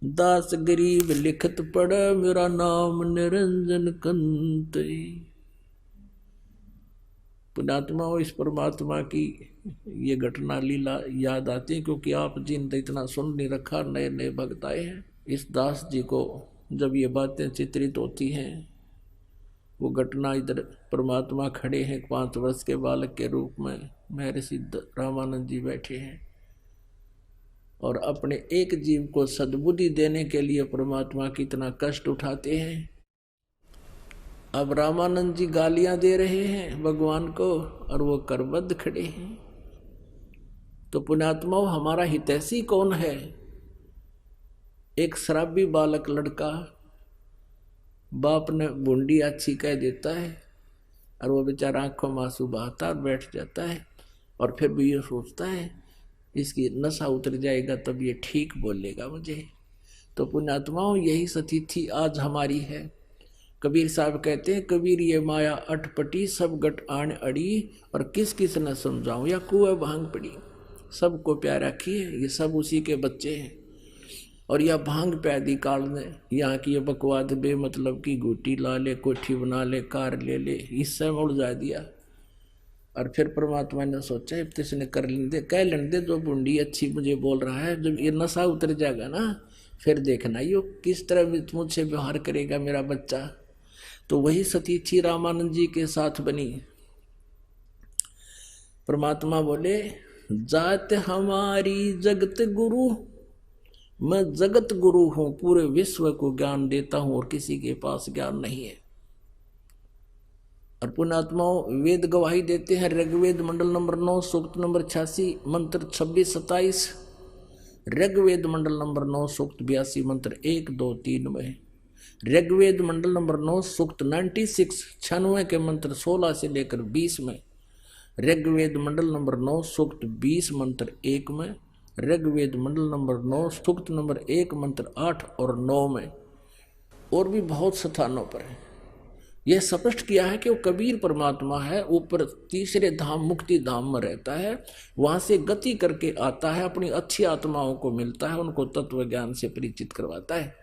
दास गरीब लिखत पढ़ मेरा नाम निरंजन कंत। पुण्यात्मा इस परमात्मा की ये घटना लीला याद आती है, क्योंकि आप जिन इतना सुन नहीं रखा, नए नए भक्त आए हैं। इस दास जी को जब ये बातें चित्रित होती हैं, वो घटना इधर परमात्मा खड़े हैं 5 वर्ष के बालक के रूप में, महर्षि रामानंद जी बैठे हैं और अपने एक जीव को सद्बुद्धि देने के लिए परमात्मा कितना कष्ट उठाते हैं। अब रामानंद जी गालियां दे रहे हैं भगवान को और वो करबद्ध खड़े हैं। तो पुण्यात्मा हमारा हितैषी कौन है? एक शराबी बालक लड़का बाप ने बूंदी अच्छी कह देता है और वो बेचारा आंखों में आंसू बहाता और बैठ जाता है, और फिर भी ये सोचता है इसकी नशा उतर जाएगा तब ये ठीक बोलेगा मुझे। तो पुण्यात्माओं यही स्थिति आज हमारी है। कबीर साहब कहते हैं, कबीर ये माया अटपटी सब गट आन अड़ी, और किस किस न समझाऊं या कुएं भांग पड़ी। सबको प्यार रखिए, ये सब उसी के बच्चे हैं। और यह भांग पैदी काल में यहाँ की ये बकवाद बेमतलब की गुटी ला ले, कोठी बना ले, कार ले ले, इससे उलझा दिया। और फिर परमात्मा ने सोचा अब इसने कर लेने दे, कह लेने दे, जो बूंदी अच्छी मुझे बोल रहा है, जब ये नशा उतर जाएगा ना फिर देखना यो किस तरह मुझसे व्यवहार करेगा मेरा बच्चा। तो वही सतीथी रामानंद जी के साथ बनी। परमात्मा बोले, जात हमारी जगत गुरु, मैं जगत गुरु हूं, पूरे विश्व को ज्ञान देता हूं और किसी के पास ज्ञान नहीं है। और पुण्यात्माओं वेद गवाही देते हैं, ऋग्वेद मंडल नंबर 9 सूक्त नंबर 86 मंत्र 26-27, ऋग्वेद मंडल नंबर 9 सूक्त 82 मंत्र 1, 2, 3 में, ऋग्वेद मंडल नंबर 9 सूक्त 96 96 के मंत्र 16 से लेकर 20 में, ऋग्वेद मंडल नंबर 9 सूक्त 20 मंत्र 1 में, ऋग्वेद मंडल नंबर 9 सूक्त नंबर 1 मंत्र 8 और 9 में, और भी बहुत स्थानों पर है। यह स्पष्ट किया है कि वो कबीर परमात्मा है, ऊपर तीसरे धाम मुक्ति धाम में रहता है, वहां से गति करके आता है, अपनी अच्छी आत्माओं को मिलता है, उनको तत्व ज्ञान से परिचित करवाता है।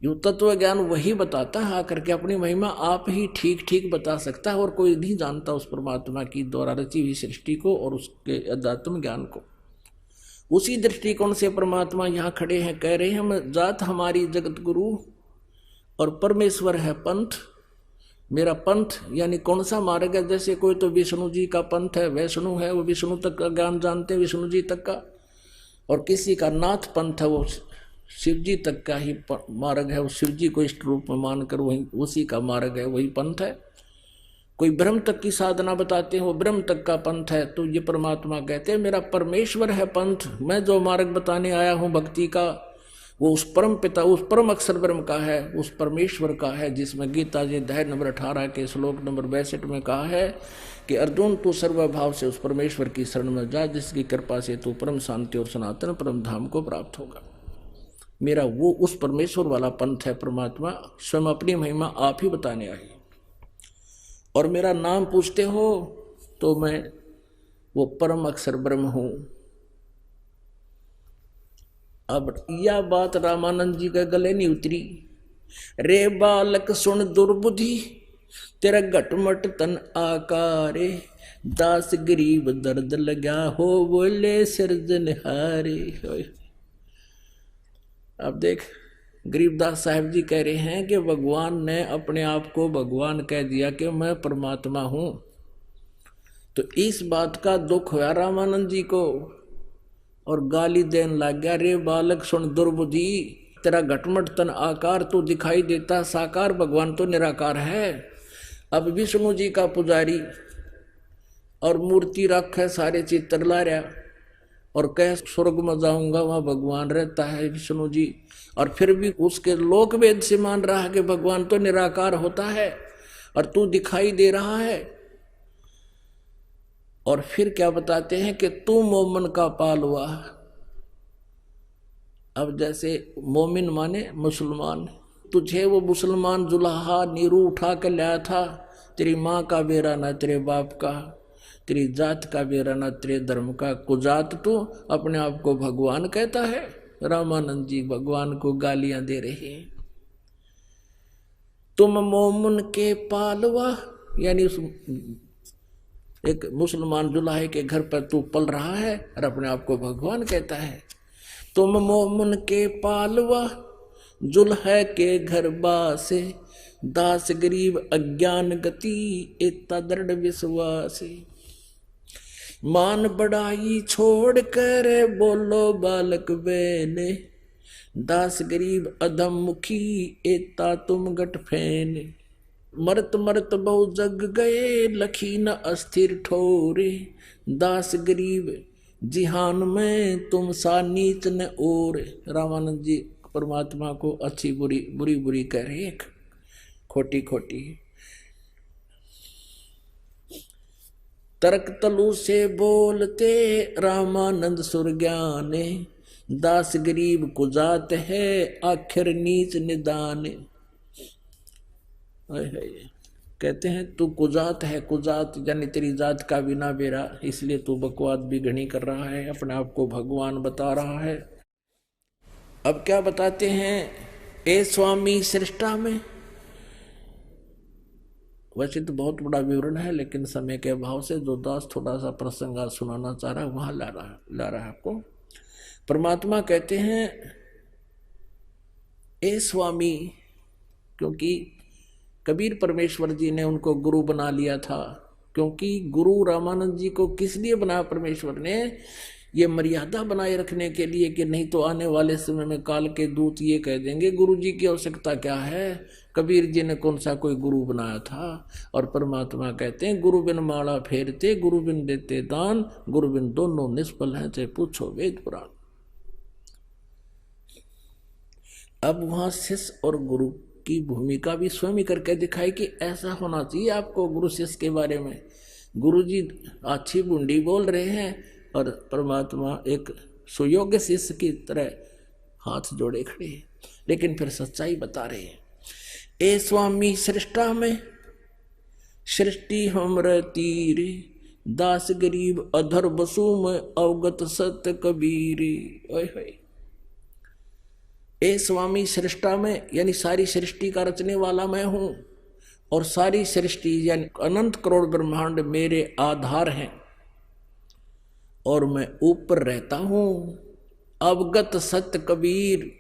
यो तत्व ज्ञान वही बताता है आकर के, अपनी महिमा आप ही ठीक ठीक बता सकता है, और कोई नहीं जानता उस परमात्मा की द्वारा रची हुई सृष्टि को और उसके अध्यात्म ज्ञान को। उसी दृष्टिकोण से परमात्मा यहाँ खड़े हैं, कह रहे हैं, हम जात हमारी जगत गुरु और परमेश्वर है पंथ। मेरा पंथ यानी कौन सा मार्ग है? जैसे कोई तो विष्णु जी का पंथ है, वैष्णु है, वो विष्णु तक का ज्ञान जानते हैं, विष्णु जी तक का, और किसी का नाथ पंथ है, वो शिव जी तक का ही मार्ग है, वो शिव जी को इष्ट रूप में मानकर वही उसी का मार्ग है, वही पंथ है। कोई ब्रह्म तक की साधना बताते हैं, वो ब्रह्म तक का पंथ है। तो ये परमात्मा कहते हैं मेरा परमेश्वर है पंथ, मैं जो मार्ग बताने आया हूँ भक्ति का, वो उस परम पिता, उस परम अक्षर ब्रह्म का है, उस परमेश्वर का है, जिसमें गीता जी अध्याय नंबर 18 के श्लोक नंबर 62 में कहा है कि अर्जुन तू सर्वभाव से उस परमेश्वर की शरण में जा, जिसकी कृपा से तू परम शांति और सनातन परम धाम को प्राप्त होगा। मेरा वो उस परमेश्वर वाला पंथ है। परमात्मा स्वयं अपनी महिमा आप ही बताने आए, और मेरा नाम पूछते हो तो मैं वो परम अक्षर ब्रह्म हूं। अब यह बात रामानंद जी के गले नहीं उतरी। रे बालक सुन दुर्बुद्धि, तेरा घटमट तन आकारे, दास गरीब दर्द लगा हो, बोले सिरजनहारे। अब देख, गरीबदास साहब जी कह रहे हैं कि भगवान ने अपने आप को भगवान कह दिया कि मैं परमात्मा हूं। तो इस बात का दुख हुआ रामानंद जी को, और गाली देने लग गया, रे बालक सुन दुर्बुद्धि, तेरा घटमट तन आकार तो दिखाई देता साकार, भगवान तो निराकार है। अब विष्णु जी का पुजारी और मूर्ति रख है, सारे चित्र ला रहा, और कह स्वर्ग में जाऊंगा वहां भगवान रहता है विष्णु जी, और फिर भी उसके लोक वेद से मान रहा है कि भगवान तो निराकार होता है और तू दिखाई दे रहा है। और फिर क्या बताते हैं कि तू मोमिन का पालवा। अब जैसे मोमिन माने मुसलमान, तुझे वो मुसलमान जुलाहा नीरू उठा कर लाया था, तेरी माँ का बेरा ना तेरे बाप का, तेरी जात का बेरा ना तेरे धर्म का, कुजात तू अपने आप को भगवान कहता है। रामानंद जी भगवान को गालियां दे रहे हैं। तुम मोमिन के पालवा, यानी उस एक मुसलमान जुलाहे के घर पर तू पल रहा है और अपने आप को भगवान कहता है। तुम मोमिन के पालवा, जुल्हे के घर बासे, दास गरीब अज्ञान गति, इतना दृढ़ विश्वास। मान बढ़ाई छोड़ कर बोलो बालक बेने, दास गरीब अधम मुखी, इतना तुम गट फैने। मरत मरत बहु जग गए, लखी न अस्थिर ठोरे। दास गरीब जिहान में, तुम सा नीच न और। रामानंद जी परमात्मा को अच्छी बुरी बुरी बुरी कह रहे, खोटी खोटी। तर्क तलु से बोलते, रामानंद सुर ज्ञाने। दास गरीब कुजात है, आखिर नीच निदान। कहते हैं तू कुजात है, कुजात यानी तेरी जात का बिना बेरा, इसलिए तू बकवाद भी घनी कर रहा है, अपने आप को भगवान बता रहा है। अब क्या बताते हैं, ए स्वामी सृष्टा में। वैसे तो बहुत बड़ा विवरण है, लेकिन समय के अभाव से जो दास थोड़ा सा प्रसंग आज सुनाना चाह रहा है वहां ला रहा है आपको। परमात्मा कहते हैं ए स्वामी, क्योंकि कबीर परमेश्वर जी ने उनको गुरु बना लिया था। क्योंकि गुरु रामानंद जी को किस लिए बनाया परमेश्वर ने, ये मर्यादा बनाए रखने के लिए कि नहीं तो आने वाले समय में काल के दूत ये कह देंगे गुरु जी की आवश्यकता क्या है, कबीर जी ने कौन सा कोई गुरु बनाया था। और परमात्मा कहते हैं गुरु बिन माला फेरते, गुरु बिन देते दान, गुरु बिन दोनों निष्फल हैं, चाहे पूछो वेद पुराण। अब वहां शिष्य और गुरु की भूमिका भी स्वयं ही करके दिखाई कि ऐसा होना चाहिए आपको गुरु शिष्य के बारे में। गुरु जी अच्छी बूंदी बोल रहे हैं और परमात्मा एक सुयोग्य शिष्य की तरह हाथ जोड़े खड़े हैं, लेकिन फिर सच्चाई बता रहे हैं। ए स्वामी सृष्टा में, सृष्टि हमरे तीरे। दास गरीब अधर बसु में, अवगत सत्य कबीरे। ओए होए, ए स्वामी सृष्टा में यानी सारी सृष्टि का रचने वाला मैं हूं, और सारी सृष्टि यानी अनंत करोड़ ब्रह्मांड मेरे आधार हैं, और मैं ऊपर रहता हूं। अवगत सत्य कबीर,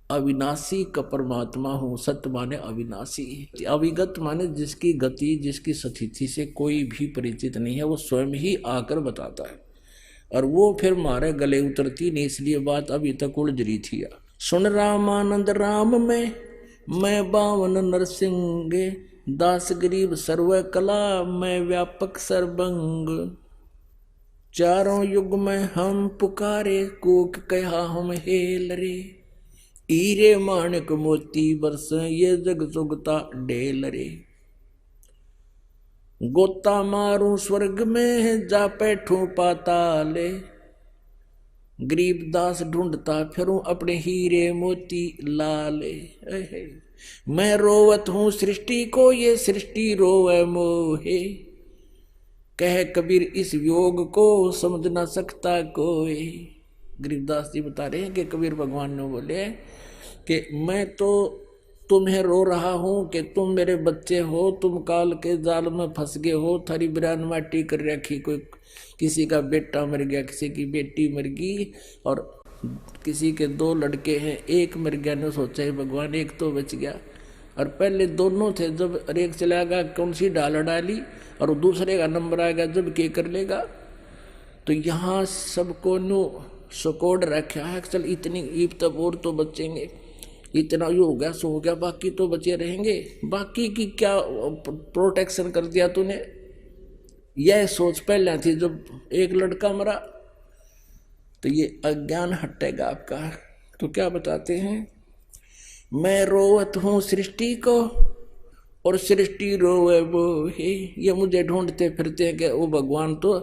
अविनाशी का परमात्मा हूं। सत्य माने अविनाशी, अविगत माने जिसकी गति जिसकी स्थिति से कोई भी परिचित नहीं है, वो स्वयं ही आकर बताता है, और वो फिर मारे गले उतरती नहीं, इसलिए बात अभी तक उलझ रही थी। सुन रामानंद राम में, मैं बावन नरसिंगे। दास गरीब सर्व कला, मैं व्यापक सर्वंग। चारों युग में हम पुकारे, कोक कहा हम हेल रे। हीरे माणिक मोती बरस, ये जग सुगता ढेल रे। गोता मारूं स्वर्ग में, जा बैठूं पाताले। गरीब दास ढूंढता फिरूं, अपने हीरे मोती लाले। मैं रोवत हूं सृष्टि को, ये सृष्टि रोवे मोहे। कह कबीर इस वियोग को, समझ ना सकता कोई। गरीबदास जी बता रहे हैं कि कबीर भगवान ने बोले कि मैं तो तुम्हें रो रहा हूं कि तुम मेरे बच्चे हो, तुम काल के जाल में फंस गए हो। थारी बिरान माटी कर रखी, कोई किसी का बेटा मर गया, किसी की बेटी मर गई, और किसी के 2 लड़के हैं, एक मर गया। ने सोचा है भगवान एक तो बच गया, और पहले दोनों थे, जब एक चला गया कौन सी डाल डाली, और दूसरे का नंबर आएगा जब के कर लेगा। तो यहाँ सबको नो सकोड़ रखा है, चल इतनी ईब तब और तो बचेंगे, इतना ये हो गया सो हो गया, बाकी तो बचे रहेंगे। बाकी की क्या प्रोटेक्शन कर दिया तूने, यह सोच पहले थी। जब एक लड़का मरा तो ये अज्ञान हटेगा आपका। तो क्या बताते हैं, मैं रोवत हूं सृष्टि को, और सृष्टि रोवे वो ही। ये मुझे ढूंढते फिरते हैं कि वो भगवान तो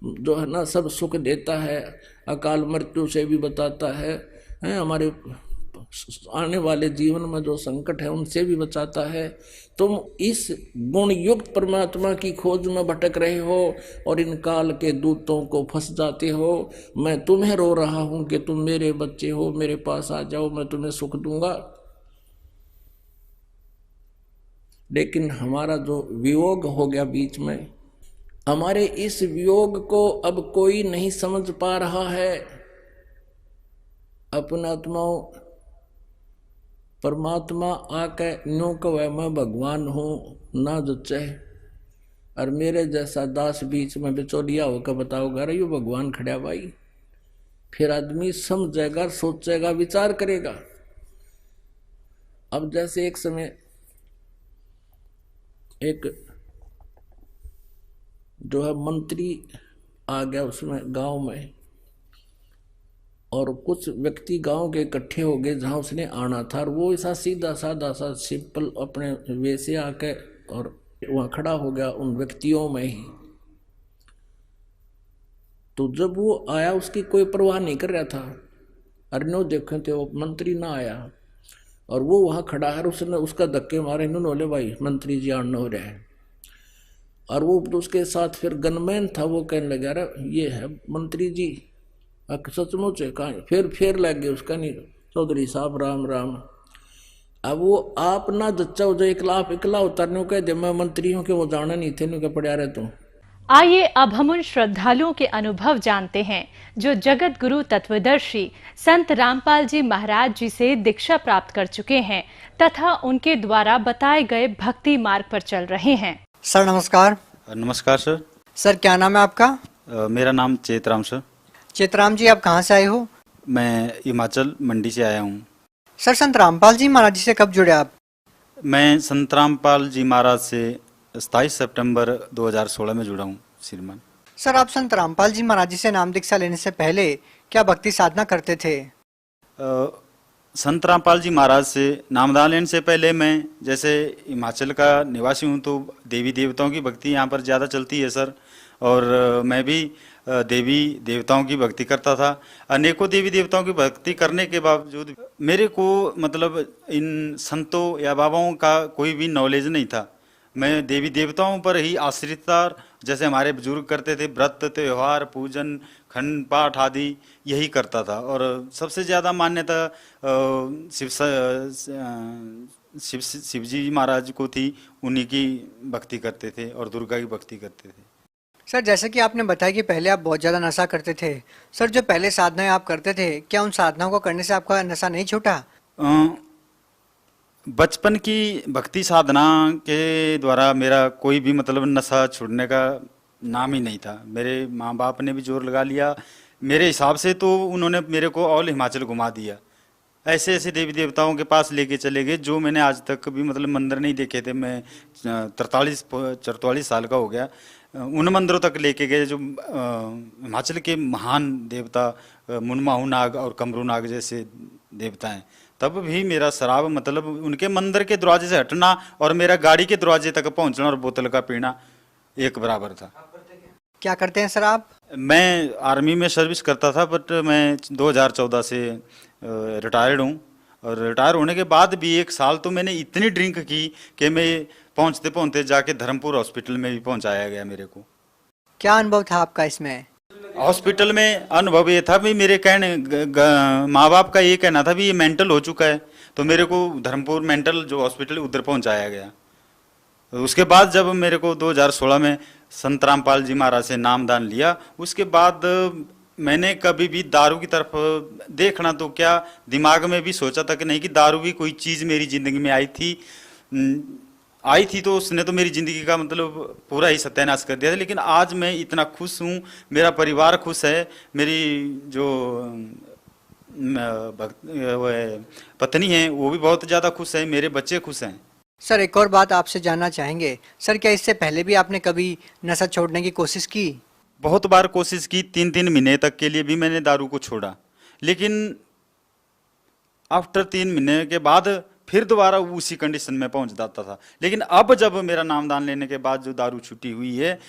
जो है ना सब सुख देता है, अकाल मृत्यु से भी बताता है, हमारे आने वाले जीवन में जो संकट है उनसे भी बचाता है। तुम इस गुण युक्त परमात्मा की खोज में भटक रहे हो और इन काल के दूतों को फंस जाते हो। मैं तुम्हें रो रहा हूं कि तुम मेरे बच्चे हो, मेरे पास आ जाओ, मैं तुम्हें सुख दूंगा। लेकिन हमारा जो वियोग हो गया बीच में, हमारे इस वियोग को अब कोई नहीं समझ पा रहा है। अपना आत्माओं, परमात्मा आके न्यू कहे मैं भगवान हूं ना जचे, और मेरे जैसा दास बीच में बिचौलिया होकर बताओगा अरे यो भगवान खड़ा भाई, फिर आदमी समझेगा, सोचेगा, विचार करेगा। अब जैसे एक समय एक जो है मंत्री आ गया उसमें गांव में, और कुछ व्यक्ति गांव के इकट्ठे हो गए जहां उसने आना था, और वो ऐसा सीधा साधा सा सिंपल अपने वे से आके और वहां खड़ा हो गया उन व्यक्तियों में ही। तो जब वो आया उसकी कोई परवाह नहीं कर रहा था, अरनो देखे थे वो मंत्री ना आया और वो वहां खड़ा है, उसने उसका धक्के मारे, इन्होंने बोले भाई मंत्री जी आना हो रहा है। और वो तो उसके साथ फिर गनमैन था, वो कहने लगा अरे ये है मंत्री जी, सचमुच है कहाँ, फिर लग गए उसका नहीं चौधरी साहब राम राम। अब वो आप ना जच्चा हो जाए इकला उतरने कह दे मैं मंत्री हूँ कि वो जाना नहीं थे क्या पड़ा रहे तुम। आइए अब हम उन श्रद्धालुओं के अनुभव जानते हैं जो जगत गुरु तत्वदर्शी संत रामपाल जी महाराज जी से दीक्षा प्राप्त कर चुके हैं तथा उनके द्वारा बताए गए भक्ति मार्ग पर चल रहे हैं। सर नमस्कार। नमस्कार सर। सर क्या नाम है आपका? मेरा नाम चेतराम सर। चेतराम जी आप कहाँ से आए हो? मैं हिमाचल मंडी से आया हूँ। सर संत रामपाल जी महाराज जी से कब जुड़े आप? मैं संत रामपाल जी महाराज से 27 सितंबर 2016 में जुड़ा हूँ श्रीमान। सर आप संत रामपाल जी महाराज जी से नाम दीक्षा लेने से पहले क्या भक्ति साधना करते थे? संत रामपाल जी महाराज से नामदान लेने से पहले मैं जैसे हिमाचल का निवासी हूँ तो देवी देवताओं की भक्ति यहाँ पर ज़्यादा चलती है सर, और मैं भी देवी देवताओं की भक्ति करता था। अनेकों देवी देवताओं की भक्ति करने के बावजूद मेरे को मतलब इन संतों या बाबाओं का कोई भी नॉलेज नहीं था। मैं देवी देवताओं पर ही आश्रित था, जैसे हमारे बुजुर्ग करते थे, व्रत त्योहार पूजन खंड पाठ आदि यही करता था। और सबसे ज़्यादा मान्यता शिव जी महाराज को थी, उन्हीं की भक्ति करते थे और दुर्गा की भक्ति करते थे। सर जैसे कि आपने बताया कि पहले आप बहुत ज़्यादा नशा करते थे, सर जो पहले साधनाएं आप करते थे क्या उन साधनाओं को करने से आपका नशा नहीं छूटा? बचपन की भक्ति साधना के द्वारा मेरा कोई भी मतलब नशा छूटने का नाम ही नहीं था। मेरे माँ बाप ने भी जोर लगा लिया, मेरे हिसाब से तो उन्होंने मेरे को ऑल हिमाचल घुमा दिया। ऐसे ऐसे देवी देवताओं के पास लेके चले गए जो मैंने आज तक भी मतलब मंदिर नहीं देखे थे। मैं 43 साल का हो गया, उन मंदिरों तक लेके गए जो हिमाचल के महान देवता मुनमाहू नाग और कमरू नाग जैसे देवता हैं। तब भी मेरा शराब मतलब उनके मंदिर के दरवाजे से हटना और मेरा गाड़ी के दरवाजे तक पहुंचना और बोतल का पीना एक बराबर था। क्या करते हैं सर आप? मैं आर्मी में सर्विस करता था, बट मैं 2014 से रिटायर्ड हूँ। और रिटायर होने के बाद भी 1 साल तो मैंने इतनी ड्रिंक की कि मैं पहुँचते पहुँचते जाके धर्मपुर हॉस्पिटल में भी पहुँचाया गया मेरे को। क्या अनुभव था आपका इसमें? हॉस्पिटल में अनुभव ये था भी मेरे कहने माँ बाप का ये कहना था भी ये मेंटल हो चुका है, तो मेरे को धर्मपुर मेंटल जो हॉस्पिटल उधर पहुँचाया गया। उसके बाद जब मेरे को 2016 में संत रामपाल जी महाराज से नामदान लिया, उसके बाद मैंने कभी भी दारू की तरफ देखना तो क्या दिमाग में भी सोचा था कि नहीं कि दारू भी कोई चीज़ मेरी ज़िंदगी में आई थी तो उसने तो मेरी ज़िंदगी का मतलब पूरा ही सत्यानाश कर दिया था। लेकिन आज मैं इतना खुश हूँ, मेरा परिवार खुश है, मेरी जो पत्नी है वो भी बहुत ज़्यादा खुश है, मेरे बच्चे खुश हैं। सर एक और बात आपसे जानना चाहेंगे, सर क्या इससे पहले भी आपने कभी नशा छोड़ने की कोशिश की? बहुत बार कोशिश की, 3 महीने तक के लिए भी मैंने दारू को छोड़ा, लेकिन आफ्टर 3 महीने के बाद फिर दोबारा उसी कंडीशन में पहुंच जाता था। लेकिन अब जब मेरा नामदान लेने के बाद जो दारू छुट्टी हुई है,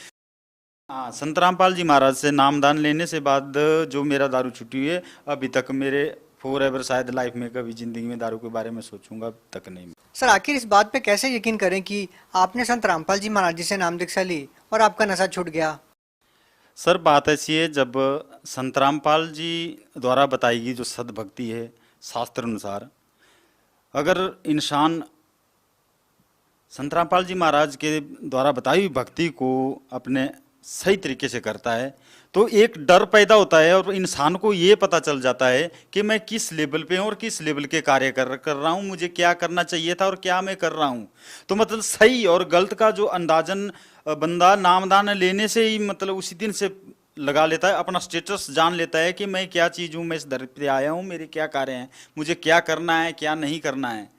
हाँ, संत रामपाल जी महाराज से नामदान लेने से बाद जो मेरा दारू छुट्टी हुई है, अभी तक मेरे फॉर एवर शायद लाइफ में कभी जिंदगी में दारू के बारे में सोचूंगा तक नहीं। सर आखिर इस बात पे कैसे यकीन करें कि आपने संत रामपाल जी महाराज जी से नाम दीक्षा ली और आपका नशा छूट गया? सर बात ऐसी है, जब संत रामपाल जी द्वारा बताई गई जो सद्भक्ति है शास्त्र अनुसार, अगर इंसान संत रामपाल जी महाराज के द्वारा बताई हुई भक्ति को अपने सही तरीके से करता है तो एक डर पैदा होता है और इंसान को ये पता चल जाता है कि मैं किस लेवल पे हूँ और किस लेवल के कार्य कर रहा हूँ, मुझे क्या करना चाहिए था और क्या मैं कर रहा हूँ। तो मतलब सही और गलत का जो अंदाजन बंदा नामदान लेने से ही मतलब उसी दिन से लगा लेता है, अपना स्टेटस जान लेता है कि मैं क्या चीज़ हूँ, मैं इस धरती पे आया हूँ, मेरे क्या कार्य हैं, मुझे क्या करना है क्या नहीं करना है।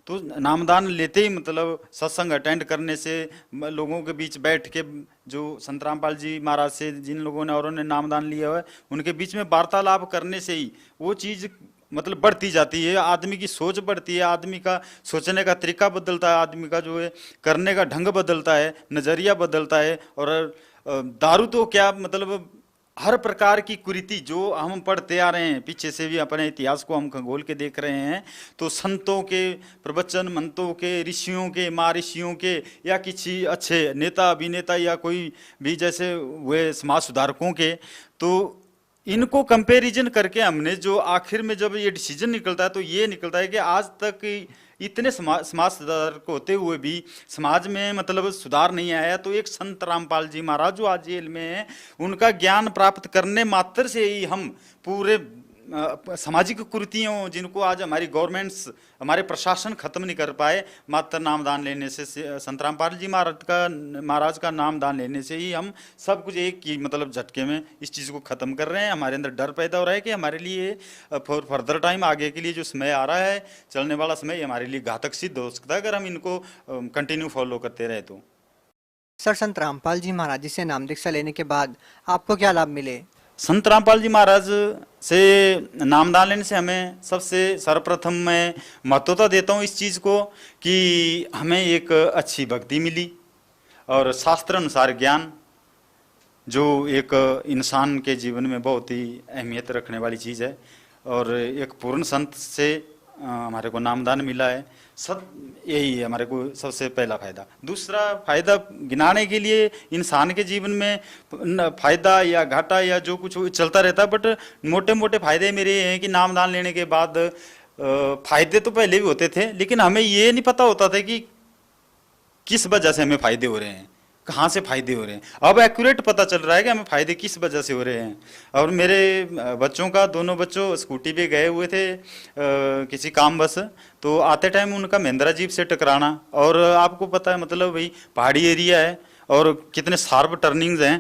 तो नामदान लेते ही मतलब सत्संग अटेंड करने से, लोगों के बीच बैठ के, जो संत रामपाल जी महाराज से जिन लोगों ने औरों ने नामदान लिया हुआ है उनके बीच में वार्तालाप करने से ही वो चीज़ मतलब बढ़ती जाती है, आदमी की सोच बढ़ती है, आदमी का सोचने का तरीका बदलता है, आदमी का जो है करने का ढंग बदलता है, नज़रिया बदलता है। और दारू तो क्या मतलब हर प्रकार की कुरीति जो हम पढ़ते आ रहे हैं, पीछे से भी अपने इतिहास को हम खंगोल के देख रहे हैं, तो संतों के प्रवचन, मंतों के, ऋषियों के, महर्षियों के, या किसी अच्छे नेता अभिनेता या कोई भी जैसे हुए समाज सुधारकों के, तो इनको कंपैरिजन करके हमने जो आखिर में जब ये डिसीजन निकलता है तो ये निकलता है कि आज तक इतने समाज सुधारक होते हुए भी समाज में मतलब सुधार नहीं आया। तो एक संत रामपाल जी महाराज जो आज जेल में हैं, उनका ज्ञान प्राप्त करने मात्र से ही हम पूरे सामाजिक कुरीतियों जिनको आज हमारी गवर्नमेंट्स, हमारे प्रशासन खत्म नहीं कर पाए, मात्र नामदान लेने से, संत रामपाल जी महाराज का नामदान लेने से ही हम सब कुछ एक ही मतलब झटके में इस चीज़ को ख़त्म कर रहे हैं। हमारे अंदर डर पैदा हो रहा है कि हमारे लिए फॉर फर्दर टाइम, आगे के लिए जो समय आ रहा है, चलने वाला समय, हमारे लिए घातक सिद्ध हो सकता है अगर हम इनको कंटिन्यू फॉलो करते रहे तो। सर, संत रामपाल जी महाराज जी से नाम दीक्षा लेने के बाद आपको क्या लाभ मिले? संत रामपाल जी महाराज से नामदान लेने से हमें सबसे सर्वप्रथम मैं महत्वता देता हूँ इस चीज़ को कि हमें एक अच्छी भक्ति मिली और शास्त्र अनुसार ज्ञान, जो एक इंसान के जीवन में बहुत ही अहमियत रखने वाली चीज़ है, और एक पूर्ण संत से हमारे को नामदान मिला है। सब यही है हमारे को सबसे पहला फायदा। दूसरा फायदा गिनाने के लिए इंसान के जीवन में फायदा या घाटा या जो कुछ चलता रहता है, बट मोटे मोटे फायदे मेरे ये हैं कि नामदान लेने के बाद फायदे तो पहले भी होते थे, लेकिन हमें ये नहीं पता होता था कि किस वजह से हमें फायदे हो रहे हैं, कहाँ से फायदे हो रहे हैं। अब एक्यूरेट पता चल रहा है कि हमें फायदे किस वजह से हो रहे हैं। और मेरे बच्चों का, दोनों बच्चों स्कूटी पे गए हुए थे किसी काम बस, तो आते टाइम उनका महिंद्रा जीप से टकराना, और आपको पता है मतलब भाई पहाड़ी एरिया है और कितने शार्प टर्निंग्स हैं,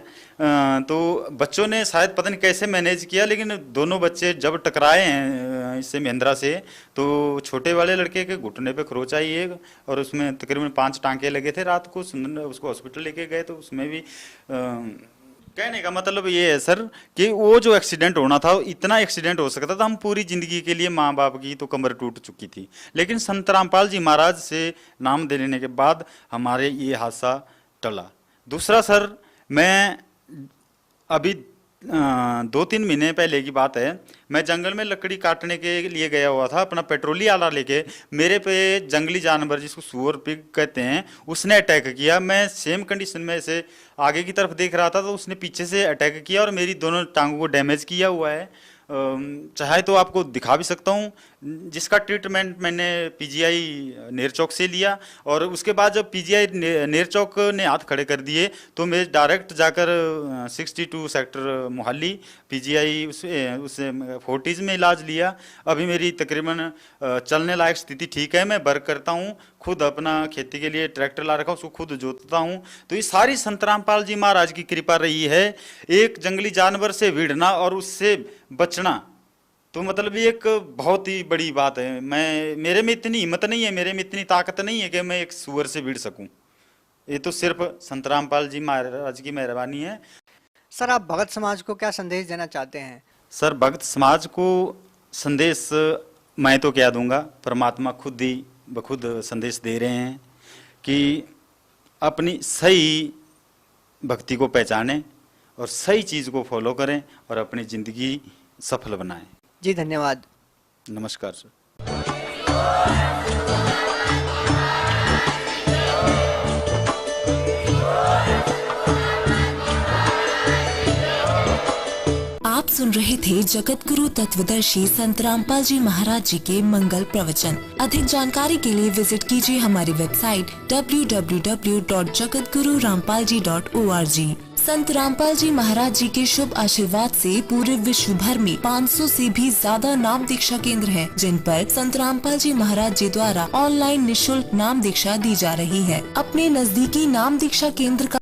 तो बच्चों ने शायद पता नहीं कैसे मैनेज किया, लेकिन दोनों बच्चे जब टकराए हैं इससे महिंद्रा से, तो छोटे वाले लड़के के घुटने पे खरोच आई एक, और उसमें तकरीबन 5 टांके लगे थे। रात को उसको हॉस्पिटल लेके गए तो उसमें भी कहने का मतलब ये है सर कि वो जो एक्सीडेंट होना था, इतना एक्सीडेंट हो सकता था, हम पूरी जिंदगी के लिए, माँ बाप की तो कमर टूट चुकी थी, लेकिन संत रामपाल जी महाराज से नाम दे लेने के बाद हमारे ये हादसा टला। दूसरा सर, मैं अभी 2-3 महीने पहले की बात है, मैं जंगल में लकड़ी काटने के लिए गया हुआ था अपना पेट्रोली आला लेके। मेरे पे जंगली जानवर जिसको सुअर पिग कहते हैं उसने अटैक किया। मैं सेम कंडीशन में ऐसे आगे की तरफ देख रहा था तो उसने पीछे से अटैक किया और मेरी दोनों टांगों को डैमेज किया हुआ है। चाहे तो आपको दिखा भी सकता हूँ, जिसका ट्रीटमेंट मैंने पीजीआई नेरचौक से लिया, और उसके बाद जब पीजीआई नेरचौक ने हाथ खड़े कर दिए तो मैं डायरेक्ट जाकर 62 सेक्टर मोहाली पीजीआई उसे फोर्टिज में इलाज लिया। अभी मेरी तकरीबन चलने लायक स्थिति ठीक है। मैं वर्क करता हूँ, खुद अपना खेती के लिए ट्रैक्टर ला रखा, उसको खुद जोतता हूँ। तो ये सारी संत रामपाल जी महाराज की कृपा रही है। एक जंगली जानवर से भिड़ना और उससे बचना तो मतलब ये एक बहुत ही बड़ी बात है। मेरे में इतनी हिम्मत नहीं है, मेरे में इतनी ताकत नहीं है कि मैं एक सुअर से भिड़ सकूं। ये तो सिर्फ संत रामपाल जी महाराज की मेहरबानी है। सर, आप भगत समाज को क्या संदेश देना चाहते हैं? सर, भगत समाज को संदेश मैं तो क्या दूंगा, परमात्मा खुद ही बखुद संदेश दे रहे हैं कि अपनी सही भक्ति को पहचानें और सही चीज़ को फॉलो करें और अपनी ज़िंदगी सफल बनाएं। जी धन्यवाद। नमस्कार सर। आप सुन रहे थे जगत गुरु तत्वदर्शी संत रामपाल जी महाराज जी के मंगल प्रवचन। अधिक जानकारी के लिए विजिट कीजिए हमारी वेबसाइट www.jagatgururampalji.org। संत रामपाल जी महाराज जी के शुभ आशीर्वाद से पूरे विश्व भर में 500 से भी ज्यादा नाम दीक्षा केंद्र हैं, जिन पर संत रामपाल जी महाराज जी द्वारा ऑनलाइन निशुल्क नाम दीक्षा दी जा रही है। अपने नजदीकी नाम दीक्षा केंद्र का